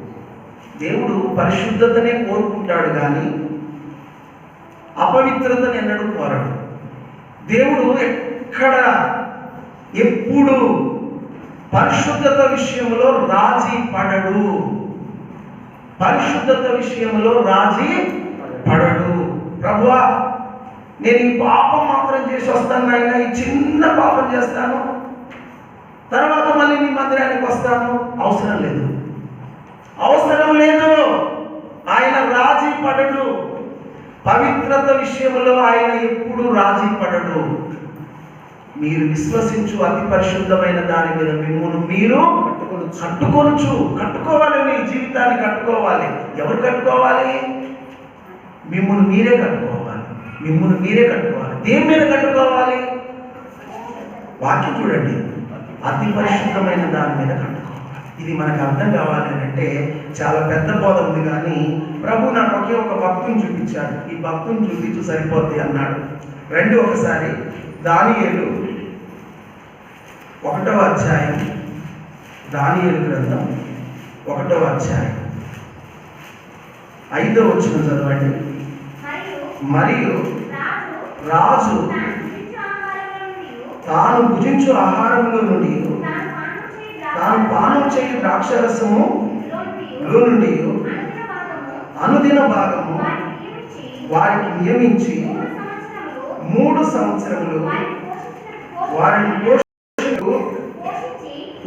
దేవుడు పరిశుద్ధతనే కోరుకుంటాడు కానీ అపవిత్రతను ఎన్నడూ కోరడు. దేవుడు ఎప్పుడు పరిశుద్ధత విషయంలో రాజీ పడడు. ప్రభువా, నేను ఈ పాపం మాత్రం చేసి వస్తాను నాయన, ఈ చిన్న పాపం చేస్తాను, తర్వాత మళ్ళీ నీ మందిరానికి వస్తాను, అవసరం లేదు, అవసరం లేదు. ఆయన రాజీ పడడు. పవిత్రత విషయంలో ఆయన ఎప్పుడు రాజీ పడడు. మీరు విశ్వసించు అతి పరిశుద్ధమైన దాని మీద మిమ్మల్ని మీరు కట్టుకోవాలి. మీ జీవితాన్ని కట్టుకోవాలి. ఎవరు కట్టుకోవాలి? మిమ్మల్ని మీరే కట్టుకోవాలి. దేని మీద కట్టుకోవాలి? వాక్యం చూడండి, అతి పరిశుద్ధమైన దాని మీద కట్టుకోవాలి. ఇది మనకు అర్థం కావాలి అంటే చాలా పెద్ద బోధ ఉంది, కానీ ప్రభు నాకు ఒకే ఒక భక్తుని చూపించాడు. ఈ భక్తుని చూపించు సరిపోద్ది అన్నాడు. రండి ఒకసారి దానియేలు 1వ అధ్యాయం, దానియేలు గ్రంథం 1వ అధ్యాయం 5వ వచనం చదవండి. మరియు రాజు తాను భుజించు ఆహారంలో నుండి తాను పానం చేయు ద్రాక్షరసము నుండి అనుదిన భాగము వారికి నియమించి 3 సంవత్సరములు వారిని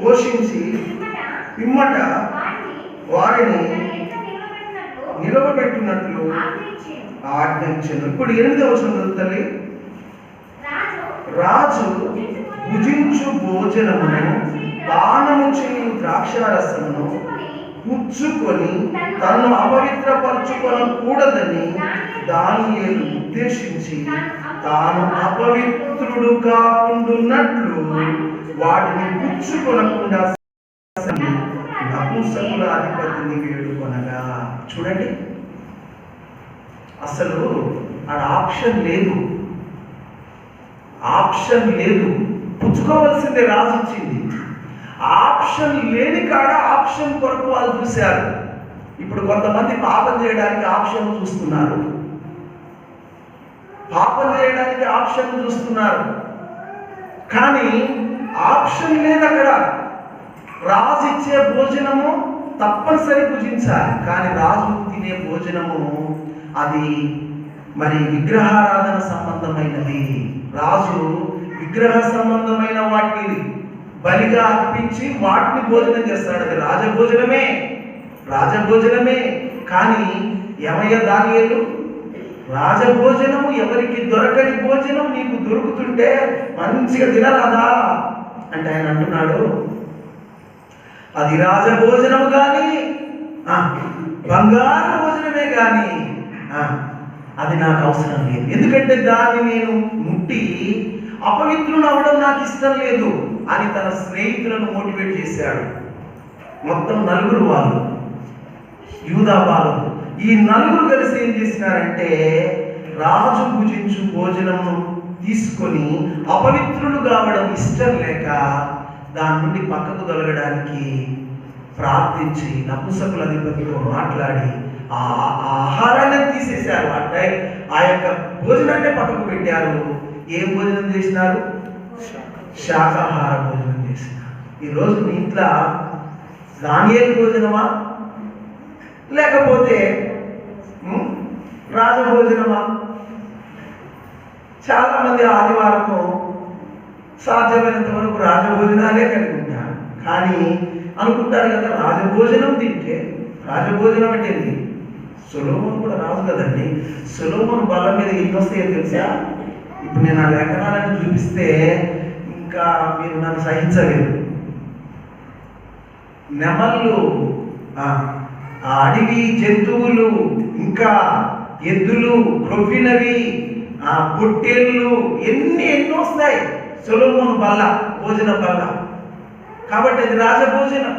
పోషించి పిమ్మట వారిని నిలవబెట్టినట్లు ఆజ్ఞాపించాను. ఇప్పుడు 8వ వచనం చదువుతాలి. రాజు భుజించు భోజనమును పానము చేయు ద్రాక్షారసమును పుచ్చుకొని తను అపవిత్రపరచుకొనకూడదని దానియేలు ఉద్దేశించి తాను అపవిత్రుడు కాకుండున్నట్లు వాటిని పుచ్చుకొనకుండా నపుంసకుల అధిపతిని వేడుకొనగా. చూడండి, అసలు ఆడ ఆప్షన్ లేదు. పుచ్చుకోవాల్సిందే, రాజు ఇచ్చింది. ఆప్షన్ లేని కాడ ఆప్షన్ కొరకు వాళ్ళు చూశారు. ఇప్పుడు కొంతమంది పాపం చేయడానికి ఆప్షన్ చూస్తున్నారు, కానీ ఆప్షన్ లేదు అక్కడ. రాజు ఇచ్చే భోజనము తప్పనిసరి భుజించాలి, కానీ రాజు తినే భోజనము అది మరి విగ్రహారాధన సంబంధమైనది. రాజు విగ్రహ సంబంధమైన వాటిని బలిగా అర్పించి వాటిని భోజనం చేస్తాడు. అది రాజభోజనమే. కానీ ఏమయ్య దానియేలు, రాజభోజనము ఎవరికి దొరకని భోజనం నీకు దొరుకుతుంటే మంచిగా తినరాదా అంటే ఆయన అంటున్నాడు, అది రాజభోజనము కానీ బంగారు భోజనమే కానీ అది నాకు అవసరం లేదు. ఎందుకంటే దాన్ని నేను ముట్టి అపవిత్రులు అవ్వడం నాకు ఇష్టం లేదు అని తన స్నేహితులను మోటివేట్ చేశాడు. మొత్తం 4 వాళ్ళు, యూదా వాళ్ళు. ఈ 4 కలిసి ఏం చేసినారంటే రాజు భుజించు భోజనము తీసుకొని అపవిత్రులు కావడం ఇష్టం లేక దాని నుండి పక్కకు తొలగడానికి ప్రార్థించి నపుంసకుల అధిపతితో మాట్లాడి ఆ ఆహారాన్ని తీసేశారు. ఆ యొక్క భోజనాన్ని పక్కకు పెట్టారు. ఏం భోజనం చేసినారు? శాకాహార భోజనం చేసినారు. ఈరోజు మీ ఇంట్లో దానియేలు భోజనమా లేకపోతే రాజభోజనమా? చాలా మంది ఆదివారము సాధ్యమైనంత వరకు రాజభోజనాలే కలిగి ఉంటారు, కానీ అనుకుంటారు కదా రాజభోజనం తింటే. రాజభోజనం అంటే ఏంటి? సొలొమోను కూడా రాజు కదండి. సొలొమోను బల్ల మీద ఎన్ని వస్తాయో తెలుసా? ఇప్పుడు నేను ఆ లేఖనాలను చూపిస్తే ఇంకా మీరు నన్ను సహించలేదు. నెమళ్ళు, అడవి జంతువులు, ఇంకా ఎద్దులు, క్రొవ్వినవి, పొట్టేళ్ళు, ఎన్ని వస్తాయి సొలొమోను బల్ల, భోజన బల్ల. కాబట్టి అది రాజభోజనం.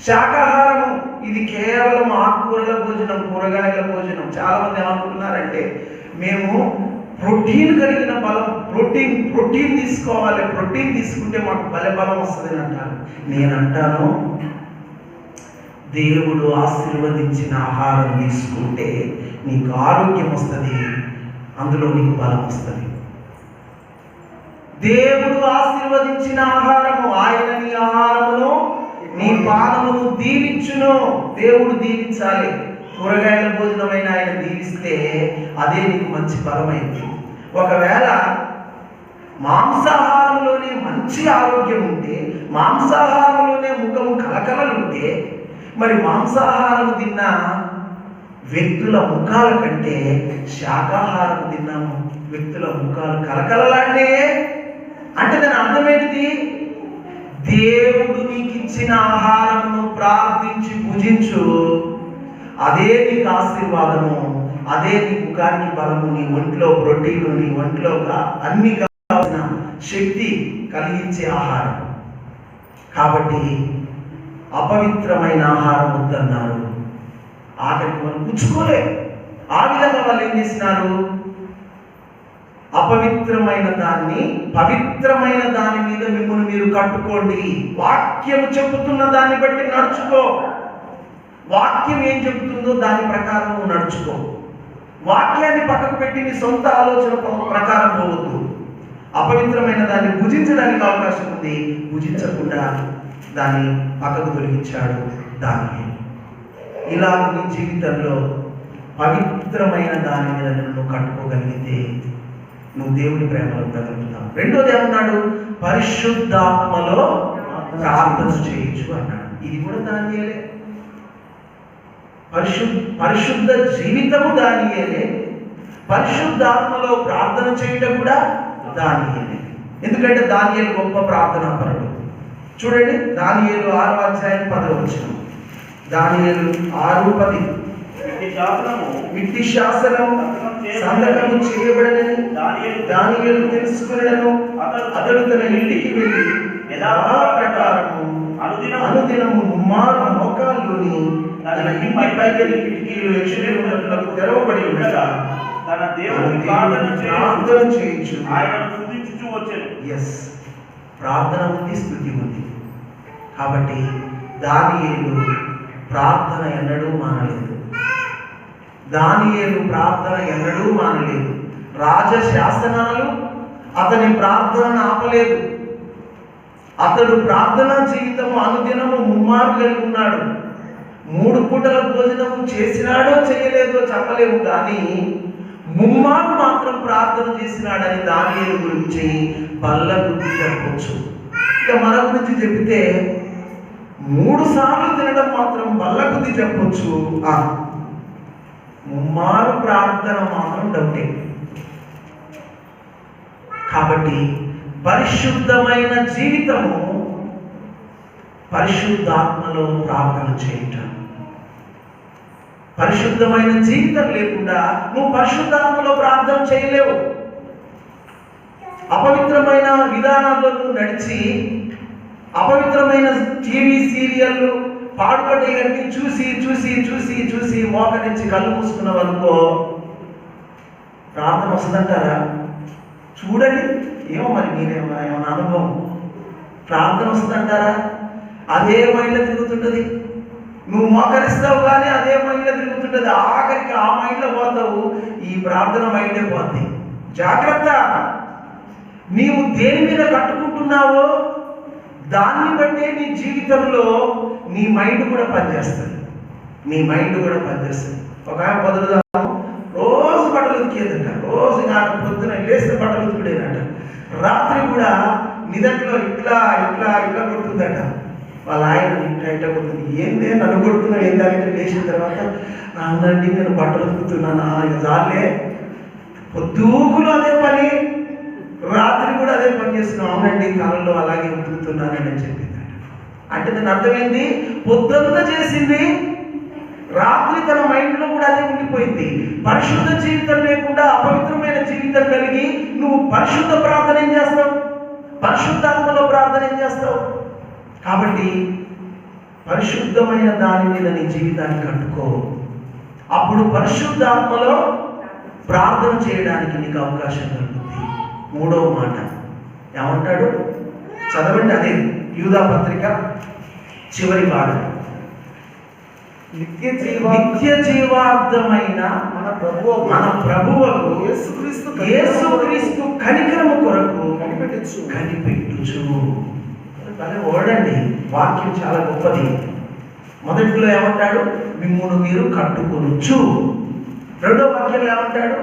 శాకాహారము ఇది కేవలం ఆకుకూరల భోజనం, కూరగాయల భోజనం. చాలా మంది ఏమనుకుంటున్నారంటే మేము ప్రోటీన్ కలిగిన బలం, ప్రోటీన్ తీసుకోవాలి, ప్రోటీన్ తీసుకుంటే మాకు బలం వస్తుంది అని అంటారు. నేనంటాను, దేవుడు ఆశీర్వదించిన ఆహారం తీసుకుంటే నీకు ఆరోగ్యం వస్తుంది, అందులో నీకు బలం వస్తుంది. దేవుడు ఆశీర్వదించిన ఆహారము, ఆయన నీ ఆహారమును నీ పానమును దీవించును. దేవుడు దీవించాలి. కూరగాయల భోజనమైన ఆయన దీవిస్తే అదే నీకు మంచి బలమైంది. ఒకవేళ మాంసాహారంలోనే మంచి ఆరోగ్యం ఉంటే, మాంసాహారంలోనే ముఖము కలకలలుంటే, మరి మాంసాహారం తిన్న వ్యక్తుల ముఖాల కంటే శాకాహారం తిన్న వ్యక్తుల ముఖాలు కలకలలాంటి అంటే దాని అర్థం ఏంటిది? దేవుడు నీకు ఇచ్చిన ఆహారమును ప్రార్థించి భుజించు, అదే నీకు ఆశీర్వాదము, అదే నీ ముఖానికి బలము, నీ ఒంట్లో ప్రోటీన్, నీ ఒంట్లో అన్ని కావాల్సిన శక్తి కలిగించే ఆహారం. కాబట్టి అపవిత్రమైన ఆహారం వద్దన్నారు. ఆఖరికి వాళ్ళు పుచ్చుకోలే. ఆ విధంగా వాళ్ళు ఏం చేసినారు? అపవిత్రమైన దాన్ని పవిత్రమైన దాని మీద మిమ్మల్ని మీరు కట్టుకోండి. వాక్యం చెబుతున్న దాన్ని బట్టి నడుచుకో. వాక్యం ఏం చెబుతుందో దాని ప్రకారం నువ్వు నడుచుకో. వాక్యాన్ని పక్కకు పెట్టి నీ సొంత ఆలోచన ప్రకారం పోవద్దు. అపవిత్రమైన దాన్ని భుజించడానికి అవకాశం ఉంది, భుజించకుండా దాన్ని పక్కకు తొలగించాడు దాన్ని. ఇలా నీ జీవితంలో పవిత్రమైన దాని మీద నువ్వు కట్టుకోగలిగితే నువ్వు దేవుని ప్రేమలో బ్రతుకుతావు. రెండోది ఏమన్నాడు? పరిశుద్ధాత్మలో ప్రార్థన చేయొచ్చు అన్నాడు. ఇది కూడా దానియేలే. పరిశుద్ధ జీవితము దానియేలే, పరిశుద్ధాత్మలో ప్రార్థన చేయడం కూడా దానియేలే. ఎందుకంటే దానియేలు గొప్ప ప్రార్థనా పరుడు. చూడండి, దానియేలు 6వ అధ్యాయం 10వ వచనం. దానియేలు 6:10. ఇట్టి శాసనం సంతకము చేయబడనని దానియేలు తెలుసుకునను. అతడు తన ఇంటికి వెళ్ళి ప్రకారము అనుదినము ముమ్మారు మోకాల్లోని తన ఇంటి పైగలి కిటికీలు యెరూషలేమునకు తెరవబడి ఉండగా తన దేవుని ప్రార్థన చేయించు ఆయనను స్తుతించుచు వచ్చెను. ప్రార్థన ఉంది, స్తుతి ఉంది. కాబట్టి దానియేలు ప్రార్థన ఎన్నడూ మానలేదు. దానియేలు ప్రార్థన ఎన్నడూ మానలేదు. రాజశాసనాలు అతని ప్రార్థనను ఆపలేదు. అతడు ప్రార్థనా జీవితము అనుదినము ముమ్మారు కలిగి ఉన్నాడు. 3 పూటల భోజనము చేసినాడో చేయలేదో చెప్పలేము, కానీ ముమ్మారు మాత్రం ప్రార్థన చేసినాడని దానియేలు గురించి బల్ల బుద్ధి చెప్పవచ్చు. ఇక మన గురించి చెబితే 3 సార్లు తినడం మాత్రం బల్ల బుద్ధి చెప్పవచ్చు. ముమ్మారు ప్రార్థన మాత్రం డౌటే. కాబట్టి పరిశుద్ధమైన జీవితము పరిశుద్ధాత్మలో ప్రార్థన చేయటం. పరిశుద్ధమైన జీవితం లేకుండా నువ్వు పరిశుద్ధాత్మలో ప్రార్థన చేయలేవు. అపవిత్రమైన విధానాల్లో నువ్వు నడిచి అపవిత్రమైన టీవీ సీరియళ్ళు పాడుపడేవన్నీ చూసి చూసి చూసి చూసి మోకరించి కళ్ళు మూసుకున్నావు అనుకో, ప్రార్థన వస్తుందంటారా? చూడండి, ఏమో మరి మీరేమో ఏమైనా అనుభవం, ప్రార్థన వస్తుందంటారా? అదే మైండ్లో తిరుగుతుంటుంది. నువ్వు మోకరిస్తావు కానీ అదే మైండ్లో తిరుగుతుంటుంది. ఆఖరికి ఆ మైండ్లో పోతావు, ఈ ప్రార్థన మైండే పోద్ది. జాగ్రత్త. నీవు దేని మీద కట్టుకుంటున్నావో దాన్ని బట్టే నీ జీవితంలో నీ మైండ్ కూడా పనిచేస్తుంది. నీ మైండ్ కూడా పనిచేస్తుంది. ఒక ఆయన పొద్దుదాము రోజు బట్టలు ఉతికేదట. రోజు నాకు పొద్దున లేస్తే బట్టలు ఉతికేదట. రాత్రి కూడా నిదట్లో ఇట్లా ఇట్లా ఇట్లా కొడుతుందట. వాళ్ళ ఆయన ఇట్లా ఇట్లా కొడుతుంది. ఏందే నన్ను కొడుతున్నావు ఏంటంటే లేచిన తర్వాత నాన్నండి నేను బట్టలు ఉతుకుతున్నానా, ఇక చాలే. పొద్దుగులు అదే పని, రాత్రి కూడా అదే పని చేస్తున్నాం. అవునండి, కాలంలో అలాగే ఉతుకుతున్నానని చెప్పింది. అంటే దాని అర్థమైంది, పొద్దుంతా చేసింది, రాత్రి తన మైండ్లో కూడా అదే ఉండిపోయింది. పరిశుద్ధ జీవితం లేకుండా అపవిత్రమైన జీవితం కలిగి నువ్వు పరిశుద్ధ ప్రార్థన ఏం చేస్తావు? పరిశుద్ధాత్మలో ప్రార్థన ఏం చేస్తావు? కాబట్టి పరిశుద్ధమైన దాని మీద నీ జీవితాన్ని కట్టుకో. అప్పుడు పరిశుద్ధాత్మలో ప్రార్థన చేయడానికి నీకు అవకాశం కలుగుతుంది. 3వ మాట ఏమంటాడు? చదవండి, అదే యూదా పత్రిక చివరి భాగం. నిత్య జీవార్థమైన మన ప్రభువుకు యేసుక్రీస్తు కనికరము కొరకు కనిపెట్టుచు. భలే ఓడండి, వాక్యం చాలా గొప్పది. మొదట్లో ఏమంటాడు? మిమ్మును మీరు కట్టుకొనొచ్చు. రెండో వాక్యంలో ఏమంటాడు?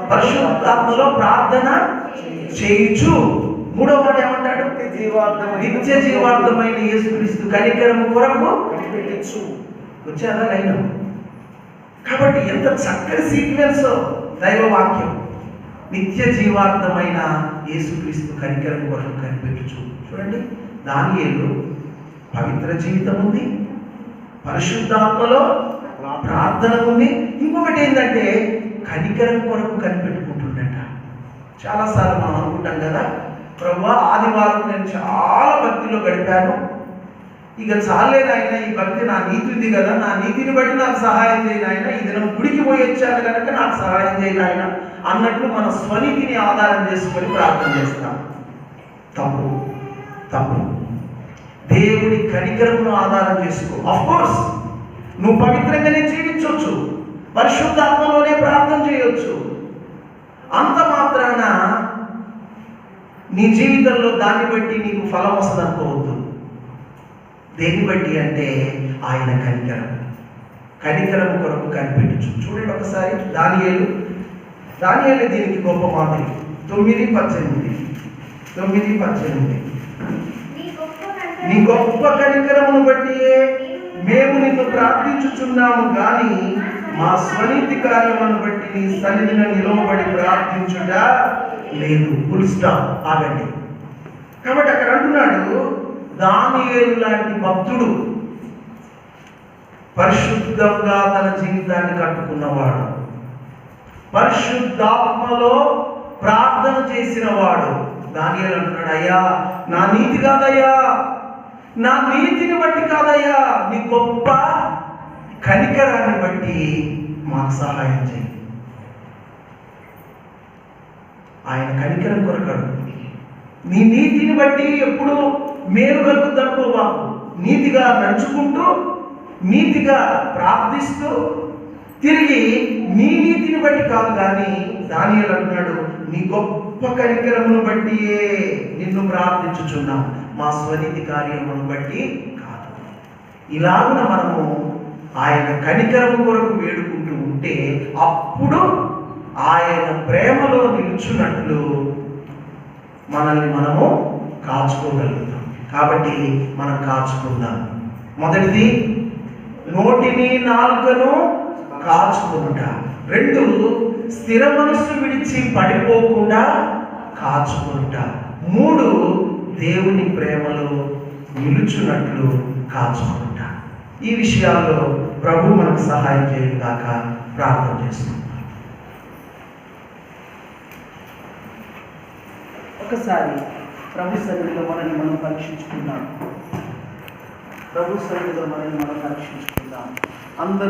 పరిశుద్ధాత్మలో ప్రార్థన చేయుచు. మూడో మాట ఏమంటాడు? నిత్య జీవార్థమైన యేసుక్రీస్తు కనికరము కొరకు కనిపెట్టచ్చు. వచ్చారా లైన్? కాబట్టి ఎంత చక్కని సీక్వెన్స్ దైవవాక్యం. నిత్య జీవార్థమైన యేసుక్రీస్తు కనికరం కొరకు కనిపెట్టుచు. చూడండి, దానియేలు పవిత్ర జీవితం ఉంది, పరిశుద్ధాత్మలో ప్రార్థన ఉంది. ఇంకొకటి ఏంటంటే కనికరం కొరకు కనిపెట్టుకుంటుండట. చాలాసార్లు మనం అనుకుంటాం కదా, ప్రభువా ఆదివారం నేను చాలా భక్తిలో గడిపాను, ఇక చాలే నాయన, ఈ భక్తి నా నీతి ఉంది కదా, నా నీతిని బట్టి నాకు సహాయం చేయను ఆయన, ఈ దినం గుడికి పోయి వచ్చాను కనుక నాకు సహాయం చేయను ఆయన అన్నట్లు మన స్వనీతిని ఆధారం చేసుకొని ప్రార్థన చేస్తాం. తప్పు తప్పు. దేవుడి కనికరమును ఆధారం చేసుకో. ఆఫ్ కోర్స్ నువ్వు పవిత్రంగానే జీవించవచ్చు, పరిశుద్ధాత్మలోనే ప్రార్థన చేయొచ్చు. అంత మాత్రాన నీ జీవితంలో దాన్ని బట్టి నీకు ఫలం వస్తుంది అనుకోవద్దు. దేన్ని బట్టి అంటే ఆయన కనికరం కొరకు కనిపెట్టచ్చు. చూడండి ఒకసారి దానియేలు దీనికి గొప్ప మాదిరి. 9:18 నీ గొప్ప కనికరమును బట్టి మేము నిన్ను ప్రార్థించుచున్నాము గాని మా స్వనీతి కార్యములను బట్టి నీ సన్నిధిని నిలవబడి ప్రార్థించుట లేదు. Full stop. ఆగండి. కాబట్టి అక్కడ అంటున్నాడు, దానియేలు లాంటి భక్తుడు, పరిశుద్ధంగా తన జీవితాన్ని కట్టుకున్నవాడు, పరిశుద్ధాత్మలో ప్రార్థన చేసిన వాడు దానియేలు అంటున్నాడు, అయ్యా నా నీతి కాదయ్యా, నా నీతిని బట్టి కాదయ్యా, నీ గొప్ప కనికరాన్ని బట్టి మాకు సహాయం చేయి. ఆయన కనికరం కొరకడు. నీ నీతిని బట్టి ఎప్పుడు మేలు కలుగుతుందనుకో బాబు. నీతిగా నడుచుకుంటూ, నీతిగా ప్రార్థిస్తూ, తిరిగి నీ నీతిని బట్టి కాదు. కానీ దానియేలు అంటున్నాడు, నీ గొప్ప కనికరమును బట్టియే నిన్ను ప్రార్థించుచున్నాం, మా స్వనీతి కార్యమును బట్టి కాదు. ఇలాగున మనము ఆయన కనికరము కొరకు వేడుకుంటూ ఉంటే అప్పుడు ఆయన ప్రేమలో నిలుచున్నట్లు మనల్ని మనము కాచుకోగలుగుతాం. కాబట్టి మనం కాచుకుందాం. మొదటిది నోటిని నాలుకను కాచుకుంటా. 2 స్థిర మనస్సు విడిచి పడిపోకుండా కాచుకుంటా. 3 దేవుని ప్రేమలో నిలుచున్నట్లు కాచుకుంటా. ఈ విషయాల్లో ప్రభు మనకు సహాయం చేయగాక ప్రార్థన చేస్తున్నాం. ఒకసారి ప్రభు సన్నిధిలో మనల్ని మనం పరీక్షించుకుందాం. అందరూ